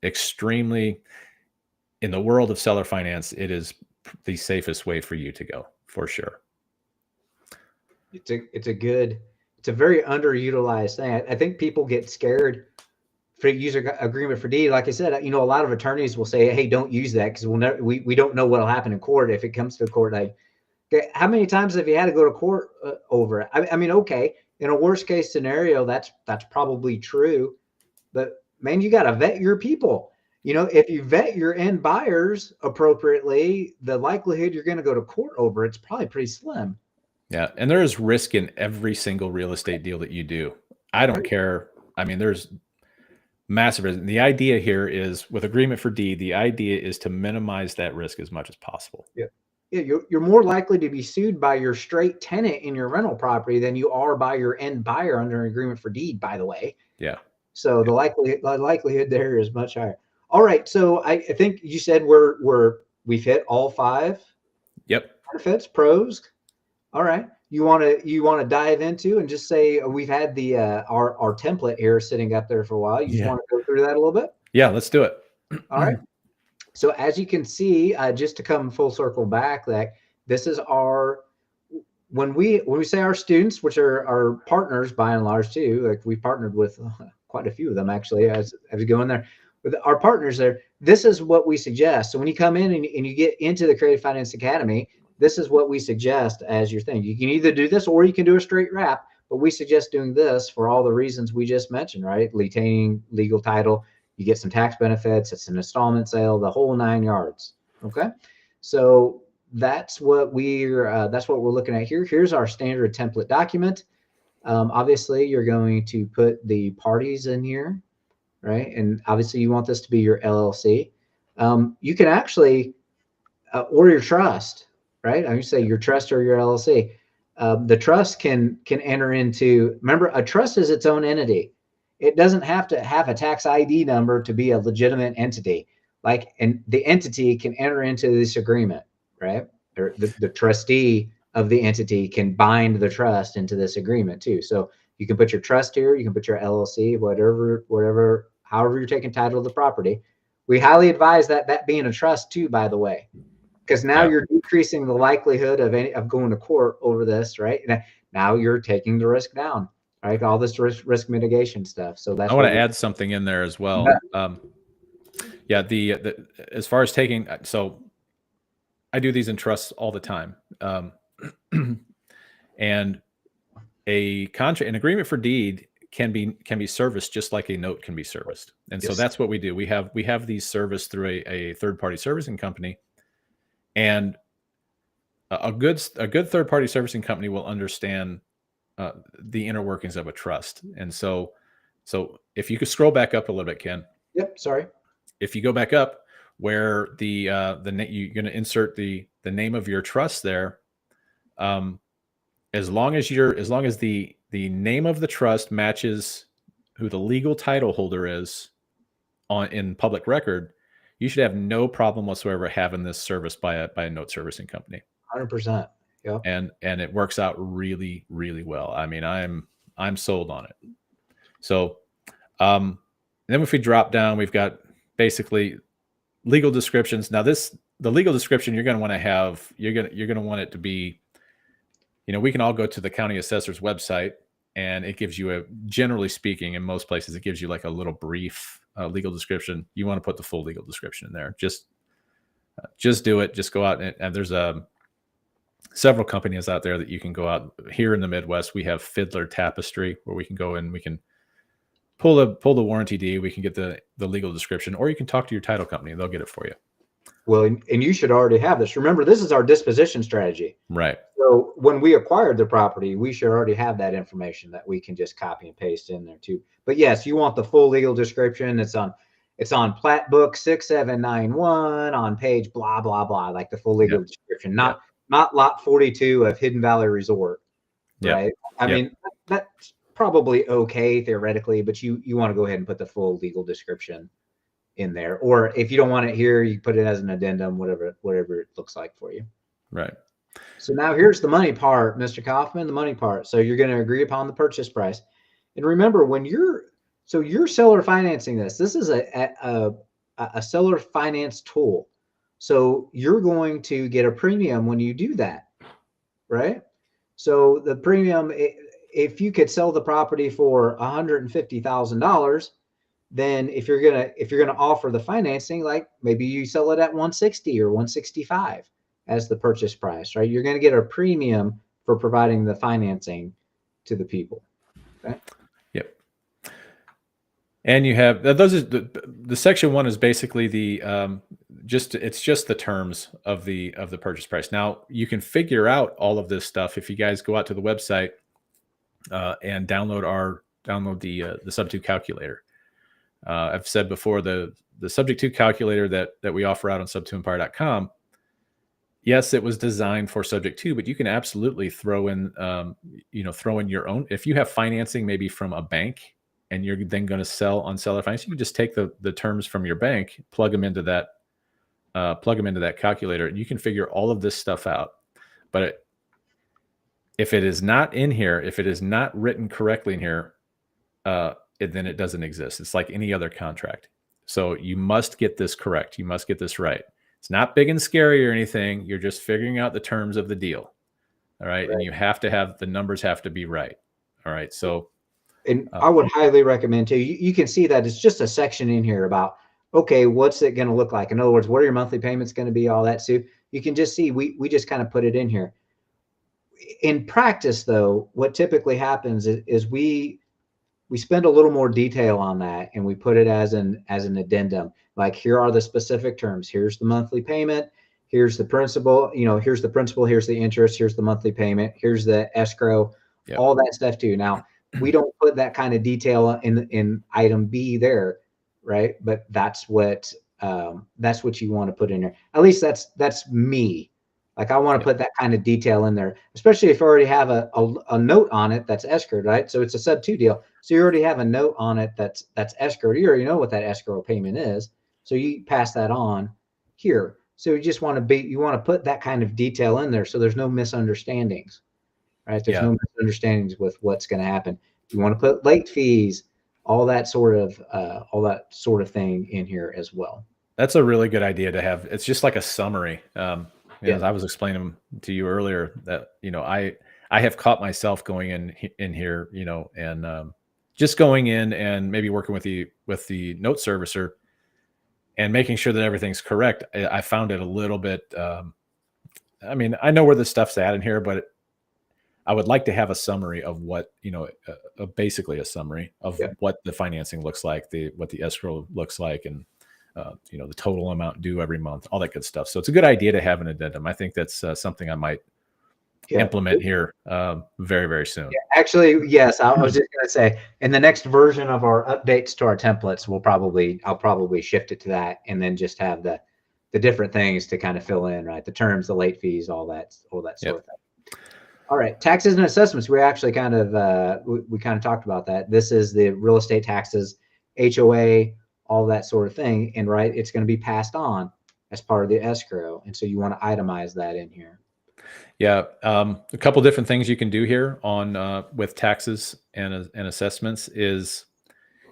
extremely, in the world of seller finance, it is the safest way for you to go, for sure. It's a very underutilized thing. I think people get scared for user agreement for deed. Like I said, a lot of attorneys will say, hey, don't use that, because we don't know what'll happen in court if it comes to court. Okay, how many times have you had to go to court over it? I mean, okay, in a worst case scenario, that's probably true, but man, you got to vet your people. If you vet your end buyers appropriately, the likelihood you're going to go to court over it's probably pretty slim. Yeah, and there is risk in every single real estate deal that you do. I don't care. I mean, there's massive risk. The idea here is, with agreement for deed, the idea is to minimize that risk as much as possible. Yeah. Yeah, you're more likely to be sued by your straight tenant in your rental property than you are by your end buyer under an agreement for deed, by the way. Yeah. So the likelihood there is much higher. All right. So I think you said we've hit all 5. Yep. Benefits, pros. All right. You want to dive into and just say we've had the our template here sitting up there for a while. You just want to go through that a little bit? Yeah, let's do it. All right. So as you can see, just to come full circle back, that this is our when we say our students, which are our partners by and large too. Like we partnered with quite a few of them actually as we go in there. With our partners there, this is what we suggest. So when you come in and you get into the Creative Finance Academy, this is what we suggest as your thing. You can either do this or you can do a straight wrap, but we suggest doing this for all the reasons we just mentioned, right? Retaining legal title, you get some tax benefits, it's an installment sale, the whole 9 yards. Okay. So that's what we're looking at here. Here's our standard template document. Obviously you're going to put the parties in here, right? And obviously you want this to be your LLC. You can actually or your trust, right? I would say your trust or your LLC. The trust can enter into. Remember, a trust is its own entity. It doesn't have to have a tax ID number to be a legitimate entity. And the entity can enter into this agreement, right? Or the trustee of the entity can bind the trust into this agreement too. So you can put your trust here, you can put your LLC, whatever, however you're taking title of the property. We highly advise that being a trust too, by the way, because now you're decreasing the likelihood of going to court over this, right? Now you're taking the risk down, right? All this risk mitigation stuff. So that's I want to add something in there as well. Yeah. The as far as taking, so I do these in trusts all the time. And an agreement for deed can be serviced just like a note can be serviced. And so that's what we do. We have these serviced through a third-party servicing company, and a good third-party servicing company will understand the inner workings of a trust. And so if you could scroll back up a little bit, Ken. Yep. Sorry. If you go back up where you're going to insert the name of your trust there, as long as the name of the trust matches who the legal title holder is in public record, you should have no problem whatsoever having this serviced by a note servicing company. 100%. Yeah. And it works out really, really well. I mean, I'm sold on it. So, then if we drop down, we've got basically legal descriptions. Now the legal description you're going to want to have, you're going to want it to be, we can all go to the county assessor's website, and it gives you generally speaking, in most places, it gives you like a little brief legal description. You want to put the full legal description in there. Just do it. Just go out and there's several companies out there that you can go out. Here in the Midwest, we have Fiddler Tapestry, where we can go in, we can pull the warranty deed, we can get the legal description, or you can talk to your title company and they'll get it for you. Well, and you should already have this. Remember, this is our disposition strategy. Right. So when we acquired the property, we should already have that information that we can just copy and paste in there too. But yes, you want the full legal description. It's on plat book 6791 on page blah blah blah, like the full legal description, not lot 42 of Hidden Valley Resort. Right. I mean, that's probably okay theoretically, but you want to go ahead and put the full legal description in there. Or if you don't want it here, you put it as an addendum, whatever it looks like for you. Right. So now here's the money part, Mr. Kaufman, the money part. So you're going to agree upon the purchase price. And remember, when you're seller financing this is a seller finance tool. So you're going to get a premium when you do that, right? So the premium, if you could sell the property for $150,000, then if you're gonna offer the financing, like maybe you sell it at 160 or 165 as the purchase price, right? You're going to get a premium for providing the financing to the people. Okay. Yep. And you have those is the section 1 is basically it's just the terms of the purchase price. Now you can figure out all of this stuff if you guys go out to the website and download the Sub2 calculator. I've said before, the Subject 2 calculator that we offer out on sub2empire.com. Yes, it was designed for Subject 2, but you can absolutely throw in your own. If you have financing maybe from a bank and you're then going to sell on seller finance, you can just take the terms from your bank, plug them into that calculator, and you can figure all of this stuff out. But If it is not in here, if it is not written correctly in here, then it doesn't exist. It's like any other contract. So you must get this correct. You must get this right. It's not big and scary or anything. You're just figuring out the terms of the deal. All right. And you have to have the numbers have to be right. All right. So, and I would highly recommend too. You can see that it's just a section in here about, okay, what's it going to look like? In other words, what are your monthly payments going to be? All that. So you can just see, we just kind of put it in here. In practice though, what typically happens is we spend a little more detail on that, and we put it as an addendum. Like, here are the specific terms. Here's the monthly payment. Here's the principal. Here's the principal. Here's the interest. Here's the monthly payment. Here's the escrow. Yep. All that stuff too. Now, we don't put that kind of detail in item B there, right? But that's what you want to put in there. At least that's me. Like, I want to put that kind of detail in there, especially if you already have a note on it that's escrowed, right? So it's a sub 2 deal. So you already have a note on it that's escrowed. You already know what that escrow payment is. So you pass that on here. So you want to put that kind of detail in there so there's no misunderstandings, right? There's no misunderstandings with what's going to happen. You want to put late fees, all that sort of thing in here as well. That's a really good idea to have. It's just like a summary. As I was explaining to you earlier, that I have caught myself going in here, and just going in and maybe working with the note servicer and making sure that everything's correct. I found it a little bit. I know where the stuff's at in here, but I would like to have a summary of what basically a summary of what the financing looks like, what the escrow looks like, and the total amount due every month, all that good stuff. So it's a good idea to have an addendum. I think that's something I might implement here very, very soon. Yeah, actually, yes. I was just going to say, in the next version of our updates to our templates, I'll probably shift it to that, and then just have the different things to kind of fill in, right? The terms, the late fees, all that sort of thing. All right, taxes and assessments. We actually kind of we kind of talked about that. This is the real estate taxes, HOA, all that sort of thing, and it's going to be passed on as part of the escrow, and so you want to itemize that in here. Yeah, a couple different things you can do here on with taxes and assessments is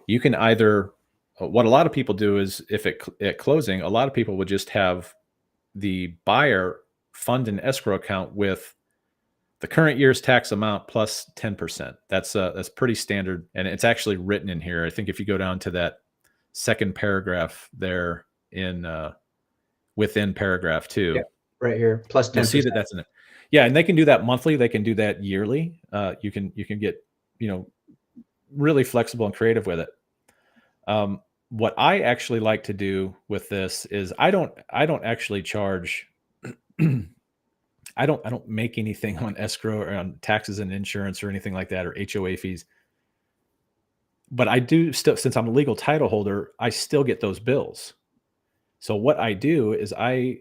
you can either what a lot of people do is if at closing, a lot of people would just have the buyer fund an escrow account with the current year's tax amount plus 10%. That's pretty standard, and it's actually written in here. I think if you go down to that second paragraph there in within paragraph 2, right here, plus 10%. You'll see that that's in it. Yeah, and they can do that monthly. They can do that yearly. You can get really flexible and creative with it. What I actually like to do with this is I don't actually charge. I don't make anything on escrow or on taxes and insurance or anything like that, or HOA fees. But I do still, since I'm a legal title holder, I still get those bills. So what I do is I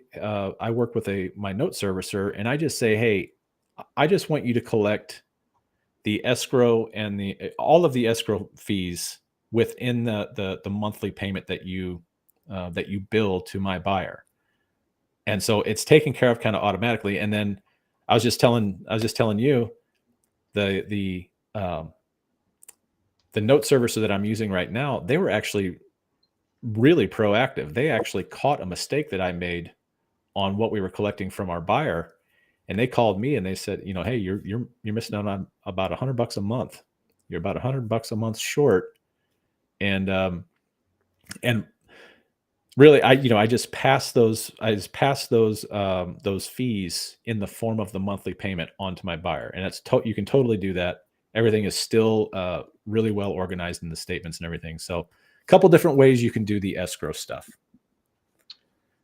work with my note servicer, and I just say, hey, I just want you to collect the escrow and all of the escrow fees within the monthly payment that you bill to my buyer. And so it's taken care of kind of automatically. And then I was just telling you the note servicer that I'm using right now, they were actually really proactive. They actually caught a mistake that I made on what we were collecting from our buyer. And they called me and they said, hey, you're missing out on about $100 a month. You're about $100 a month short. And really, I just pass those fees in the form of the monthly payment onto my buyer. And you can totally do that. Everything is still really well organized in the statements and everything. So a couple different ways you can do the escrow stuff.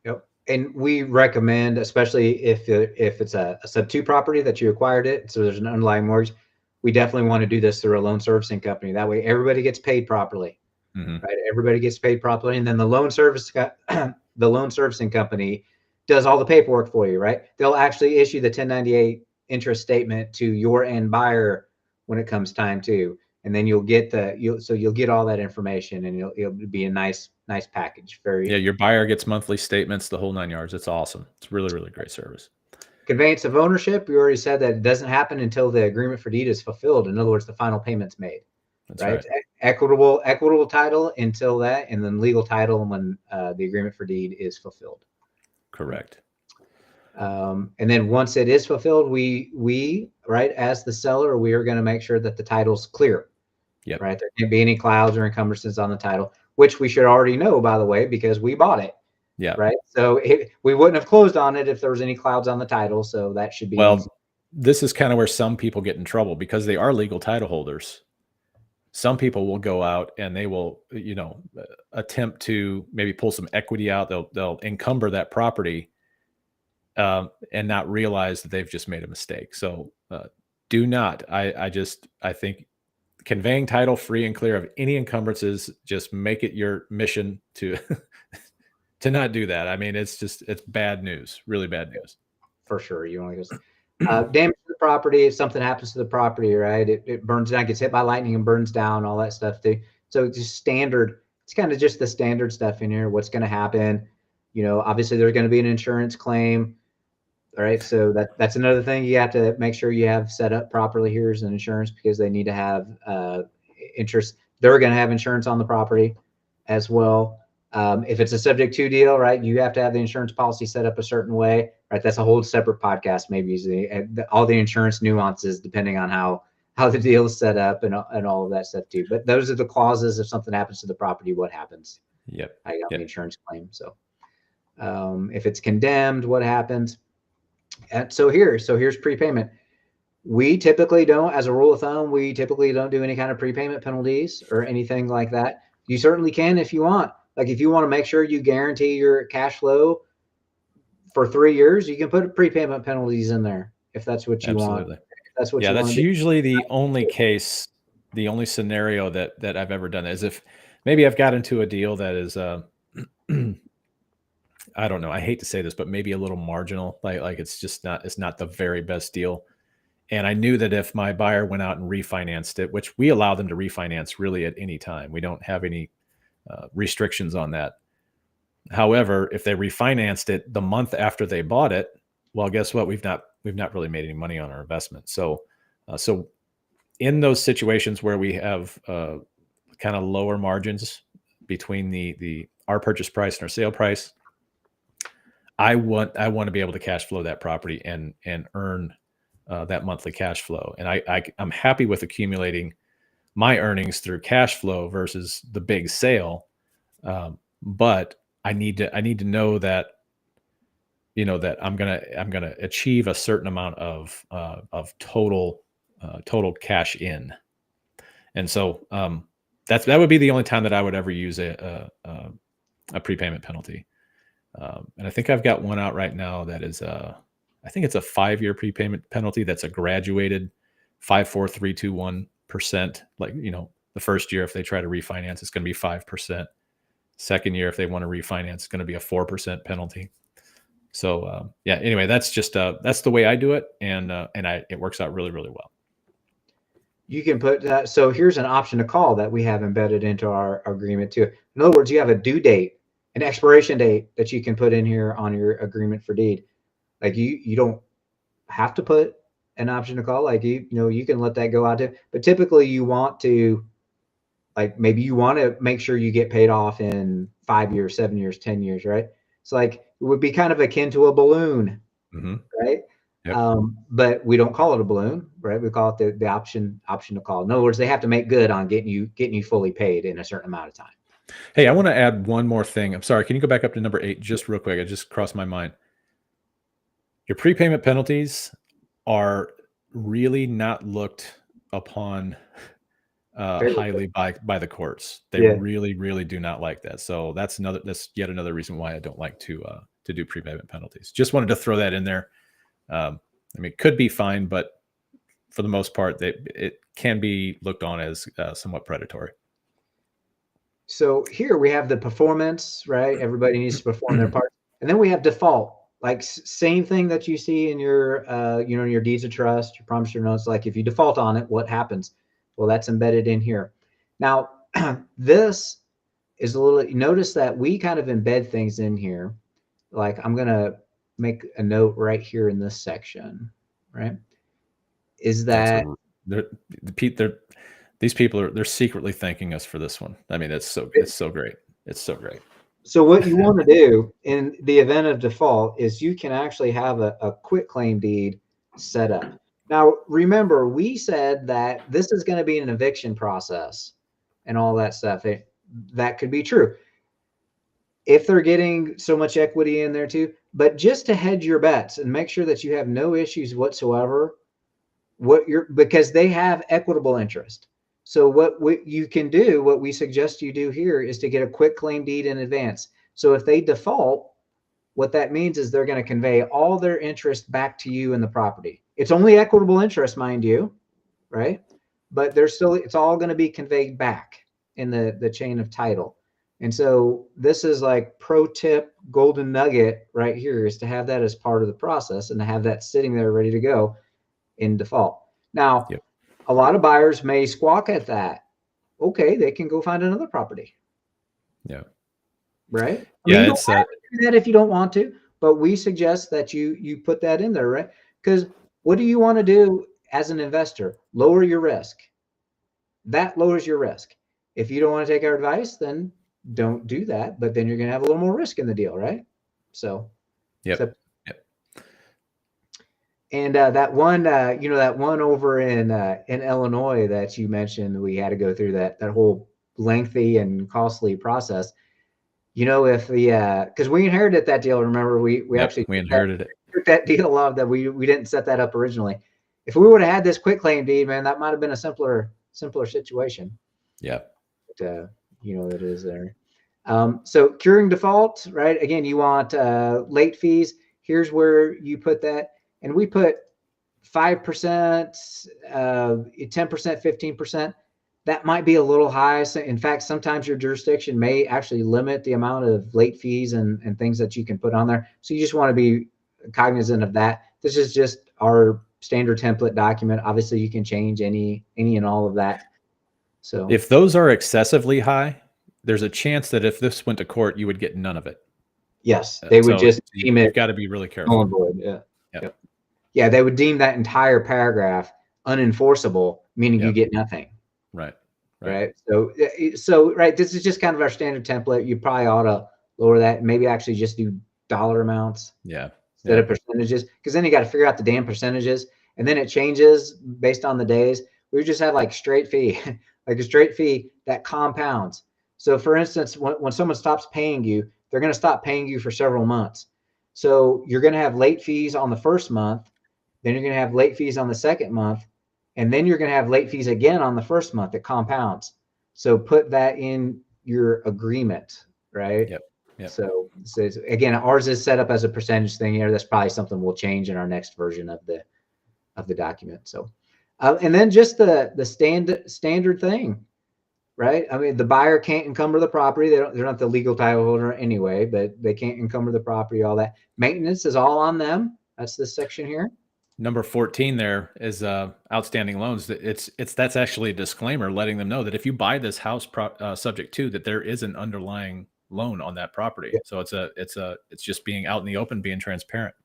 Yep. And we recommend, especially if it's a sub 2 property that you acquired it, so there's an underlying mortgage, we definitely want to do this through a loan servicing company. That way everybody gets paid properly. Mm-hmm. Right? Everybody gets paid properly. And then the loan servicing company does all the paperwork for you, right? They'll actually issue the 1098 interest statement to your end buyer when it comes time to, and then you'll get all that information, and it'll be a nice package. Your buyer gets monthly statements, the whole 9 yards. It's awesome. It's really, really great service. Conveyance of ownership, we already said that it doesn't happen until the agreement for deed is fulfilled. In other words, the final payment's made. That's right? right. Equitable title until that, and then legal title when the agreement for deed is fulfilled. Correct. And then once it is fulfilled, we right, as the seller, we are going to make sure that the title's clear. Yep. Right. There can't be any clouds or encumbrances on the title, which we should already know, by the way, because we bought it. Yeah. Right. So we wouldn't have closed on it if there was any clouds on the title. So that should be easy. This is kind of where some people get in trouble because they are legal title holders. Some people will go out and they will, attempt to maybe pull some equity out. They'll encumber that property and not realize that they've just made a mistake. So do not. I think conveying title free and clear of any encumbrances, just make it your mission to to not do that. I mean, it's bad news, really bad news. For sure. You want to go damage to the property. If something happens to the property, right, it burns down, gets hit by lightning and burns down, all that stuff too. So it's just standard. It's kind of just the standard stuff in here. What's going to happen? Obviously there's going to be an insurance claim. All right. So that's another thing you have to make sure you have set up properly here is an insurance, because they need to have interest. They're going to have insurance on the property as well. If it's a subject to deal, right, you have to have the insurance policy set up a certain way, right? That's a whole separate podcast, maybe all the insurance nuances, depending on how the deal is set up and all of that stuff too. But those are the clauses. If something happens to the property, what happens? Yep. I got the insurance claim. So if it's condemned, what happens? And so here's prepayment. We typically don't, as a rule of thumb, we typically don't do any kind of prepayment penalties or anything like that. You certainly can if you want. Like if you want to make sure you guarantee your cash flow for 3 years, you can put prepayment penalties in there if that's what you want. If that's what you want. That's usually the only case, the only scenario that I've ever done is if maybe I've got into a deal that is I don't know, I hate to say this, but maybe a little marginal, like it's not the very best deal. And I knew that if my buyer went out and refinanced it, which we allow them to refinance really at any time, we don't have any restrictions on that. However, if they refinanced it the month after they bought it, well, guess what? We've not really made any money on our investment. So in those situations where we have kind of lower margins between our purchase price and our sale price, I want to be able to cash flow that property and earn that monthly cash flow. And I'm happy with accumulating my earnings through cash flow versus the big sale. But I need to know that, that I'm gonna achieve a certain amount of total cash in. And so that would be the only time that I would ever use a prepayment penalty. And I think I've got one out right now that is I think it's a 5-year prepayment penalty. That's a graduated 5, 4, 3, 2, 1%. Like, the first year, if they try to refinance, it's going to be 5%. Second year, if they want to refinance, it's going to be a 4% penalty. So anyway, that's just that's the way I do it, and it works out really, really well. You can put that. So here's an option to call that we have embedded into our agreement too. In other words, you have a due date, an expiration date that you can put in here on your agreement for deed. Like you don't have to put an option to call. Like you can let that go out too. But typically you want to, like, maybe you want to make sure you get paid off in 5 years, 7 years, 10 years, right? It's like it would be kind of akin to a balloon, right? Yep. But we don't call it a balloon, right? We call it the option to call. In other words, they have to make good on getting you fully paid in a certain amount of time. Hey, I want to add one more thing. I'm sorry. Can you go back up to number 8 just real quick? It just crossed my mind. Your prepayment penalties are really not looked upon highly by the courts. They really, really do not like that. So that's yet another reason why I don't like to do prepayment penalties. Just wanted to throw that in there. I mean, it could be fine, but for the most part, it can be looked on as somewhat predatory. So here we have the performance, right? Everybody needs to perform their part. And then we have default, like same thing that you see in your, your deeds of trust, your promissory notes. Like if you default on it, what happens? Well, that's embedded in here. Now, this is notice that we kind of embed things in here. Like I'm going to make a note right here in this section, right? Is That's that these people they're secretly thanking us for this one. I mean, it's so great. It's so great. so what you want to do in the event of default is you can actually have a quit claim deed set up. Now, remember, we said that this is going to be an eviction process and all that stuff. That could be true if they're getting so much equity in there too. But just to hedge your bets and make sure that you have no issues whatsoever, because they have equitable interest. So what you can do, what we suggest you do here, is to get a quit claim deed in advance. So if they default, what that means is they're going to convey all their interest back to you in the property. It's only equitable interest, mind you, right? But it's all going to be conveyed back in the chain of title. And so this is like pro tip, golden nugget right here, is to have that as part of the process and to have that sitting there ready to go in default. Now, Yep. A lot of buyers may squawk at that. Okay, they can go find another property. Yeah. Right. Yeah, you don't have to do that if you don't want to, but we suggest that you put that in there, right? Because what do you want to do as an investor? Lower your risk. That lowers your risk. If you don't want to take our advice, then don't do that. But then you're going to have a little more risk in the deal, right? So, yep. And that one over in Illinois that you mentioned, we had to go through that whole lengthy and costly process. If because we inherited that deal. Remember, we actually inherited it. Took that deal off that we didn't set that up originally. If we would have had this quit claim deed, man, that might have been a simpler situation. Yeah. But, it is there. So curing default, right? Again, you want late fees. Here's where you put that. And we put 5%, 10%, 15%. That might be a little high. So in fact, sometimes your jurisdiction may actually limit the amount of late fees and things that you can put on there. So you just want to be cognizant of that. This is just our standard template document. Obviously, you can change any and all of that. So if those are excessively high, there's a chance that if this went to court, you would get none of it. Yes, they would just deem it. You've got to be really careful. Yeah. Yep. Yeah, they would deem that entire paragraph unenforceable, meaning you get nothing. Right. So right, this is just kind of our standard template. You probably ought to lower that and maybe actually just do dollar amounts. Yeah. Instead of percentages, because then you got to figure out the damn percentages, and then it changes based on the days. We just have like straight fee, like a straight fee that compounds. So for instance, when someone stops paying you, they're going to stop paying you for several months. So you're going to have late fees on the first month, then you're going to have late fees on the second month, and then you're going to have late fees again on the first month. It compounds. So put that in your agreement, right? Yep. So again, ours is set up as a percentage thing here. That's probably something we'll change in our next version of the document. So, and then just the standard thing, right? I mean, the buyer can't encumber the property. They're not the legal title holder anyway, but they can't encumber the property. All that maintenance is all on them. That's this section here. Number 14 there is outstanding loans. That's actually a disclaimer letting them know that if you buy this house subject to that, there is an underlying loan on that property. Yep. So it's just being out in the open, being transparent.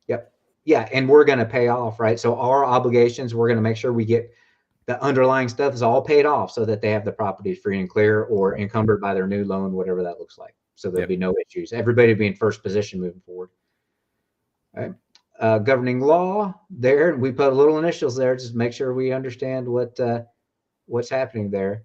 Yep. Yeah. And we're going to pay off, right? So our obligations, we're going to make sure we get the underlying stuff is all paid off so that they have the property free and clear or encumbered by their new loan, whatever that looks like. So there'll be no issues. Everybody will be in first position moving forward. All right. Governing law there, and we put little initials there just to make sure we understand what's happening there.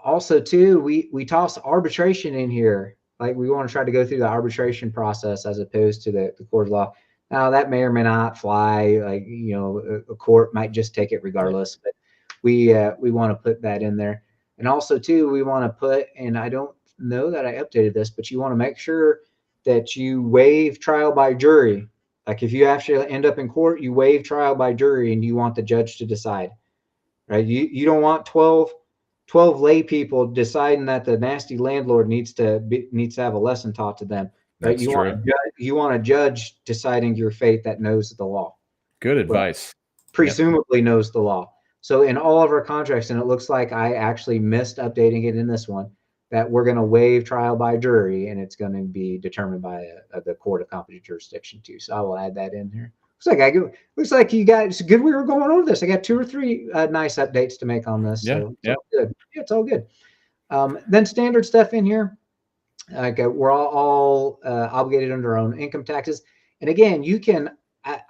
Also too, we toss arbitration in here. Like we want to try to go through the arbitration process as opposed to the court of law. Now that may or may not fly. Like, a court might just take it regardless, but we want to put that in there. And also too, we want to put, and I don't know that I updated this, but you want to make sure that you waive trial by jury. Like if you actually end up in court, you waive trial by jury and you want the judge to decide, right? You don't want 12 lay people deciding that the nasty landlord needs to have a lesson taught to them, right? That's true. You want a judge deciding your fate that knows the law. Good advice. Presumably knows the law. So in all of our contracts, and it looks like I actually missed updating it in this one, that we're going to waive trial by jury, and it's going to be determined by the court of competent jurisdiction too. So I will add that in here. Looks like you guys, it's good we were going over this. I got 2 or 3 nice updates to make on this. Yeah, So it's all good. Yeah, it's all good. Then standard stuff in here. Like we're all obligated under our own income taxes. And again, you can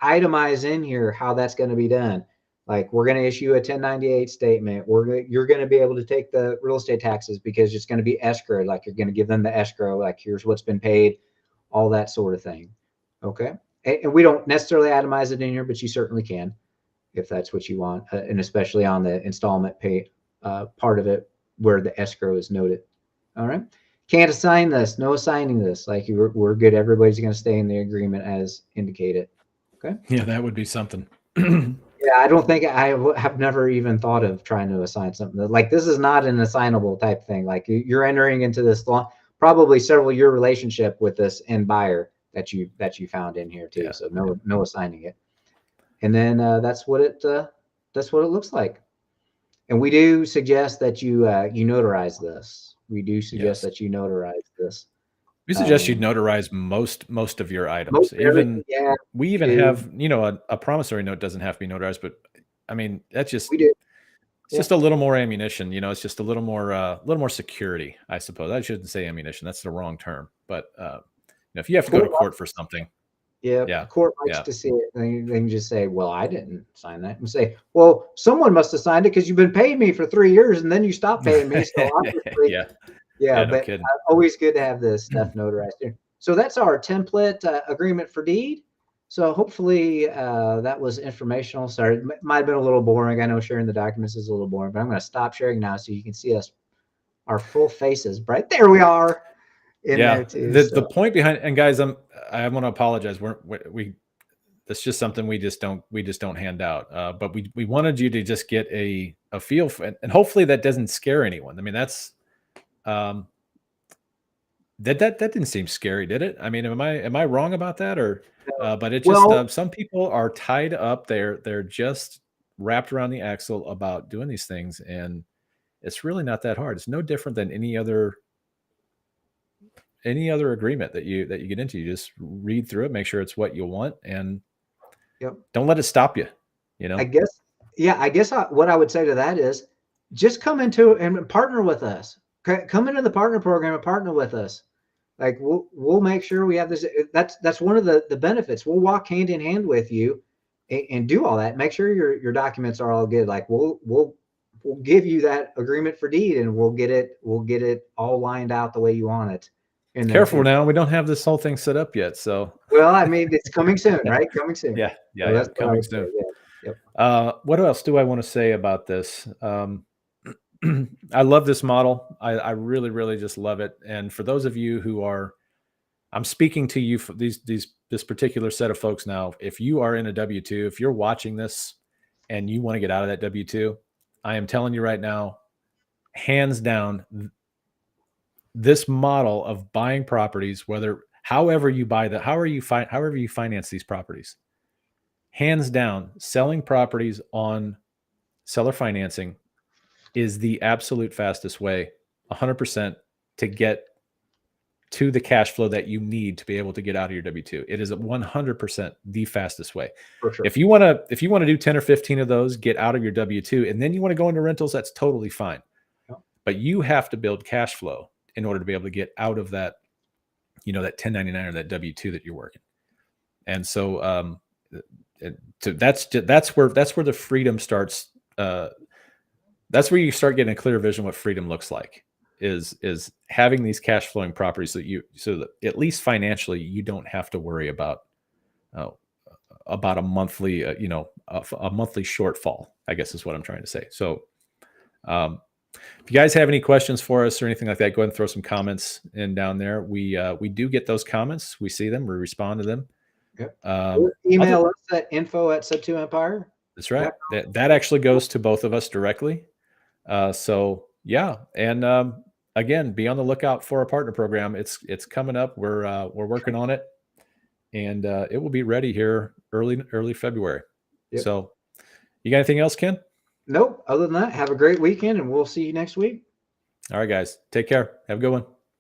itemize in here how that's going to be done. Like we're going to issue a 1098 statement. You're going to be able to take the real estate taxes because it's going to be escrowed. Like you're going to give them the escrow. Like here's what's been paid, all that sort of thing. Okay. And we don't necessarily itemize it in here, but you certainly can if that's what you want. And especially on the installment pay part of it where the escrow is noted. All right. Can't assign this. No assigning this. Like we're good. Everybody's going to stay in the agreement as indicated. Okay. Yeah, that would be something. Yeah, I don't think have never even thought of trying to assign something. Like this is not an assignable type thing. Like you're entering into this long, probably several year relationship with this end buyer that you found in here too. Yeah. So no assigning it. And then that's what it looks like. And we do suggest that you notarize this. We do suggest that you notarize this. We suggest you notarize most of your items. We even have, a promissory note doesn't have to be notarized, but I mean, that's just, it's just a little more ammunition, it's just a little more security, I suppose. I shouldn't say ammunition. That's the wrong term. But, if you have to go to court for something. Yeah. Court likes to see it. They can just say, well, I didn't sign that. And say, well, someone must have signed it because you've been paying me for 3 years and then you stopped paying me. So obviously, but always good to have this stuff notarized here. So that's our template agreement for deed. So hopefully that was informational. Sorry, it might have been a little boring. I know sharing the documents is a little boring, but I'm going to stop sharing now so you can see our full faces. Right there we are. There too, the point behind, and guys, I want to apologize. That's just something we just don't hand out. But we wanted you to just get a feel for it, and hopefully that doesn't scare anyone. I mean, that's that didn't seem scary, did it? I mean, am I wrong about that, or? But it just some people are tied up. They're just wrapped around the axle about doing these things, and it's really not that hard. It's no different than any other agreement that you get into. You just read through it, make sure it's what you want, and don't let it stop you. I guess what I would say to that is just come into and partner with us. Come into the partner program and partner with us. Like we'll make sure we have this. That's one of the benefits. We'll walk hand in hand with you and do all that. Make sure your documents are all good. Like we'll give you that agreement for deed and we'll get it all lined out the way you want it. Careful now. We don't have this whole thing set up yet. So, well, I mean, it's coming soon, right? Coming soon. Yeah. Coming soon. What else do I want to say about this? I love this model. I really, really just love it. And for those of you I'm speaking to you for this particular set of folks now. If you are in a W-2, if you're watching this and you want to get out of that W-2, I am telling you right now, hands down, this model of buying properties, however you finance these properties, hands down, selling properties on seller financing is the absolute fastest way, 100%, to get to the cash flow that you need to be able to get out of your W-2. It is 100% the fastest way. For sure. If you want to do 10 or 15 of those, get out of your W-2, and then you want to go into rentals, that's totally fine. But you have to build cash flow in order to be able to get out of that, that 1099 or that W-2 that you're working. And so that's where the freedom starts. That's where you start getting a clear vision what freedom looks like, is having these cash flowing properties so that at least financially you don't have to worry about a monthly a monthly shortfall, I guess is what I'm trying to say. So if you guys have any questions for us or anything like that, go ahead and throw some comments in down there. We do get those comments. We see them. We respond to them. Yep. Email us at info@sub2empire. That's right. That actually goes to both of us directly. So yeah. And again, be on the lookout for our partner program. It's coming up. We're working on it, and it will be ready here early February. Yep. So you got anything else, Ken? Nope. Other than that, have a great weekend, and we'll see you next week. All right, guys. Take care. Have a good one.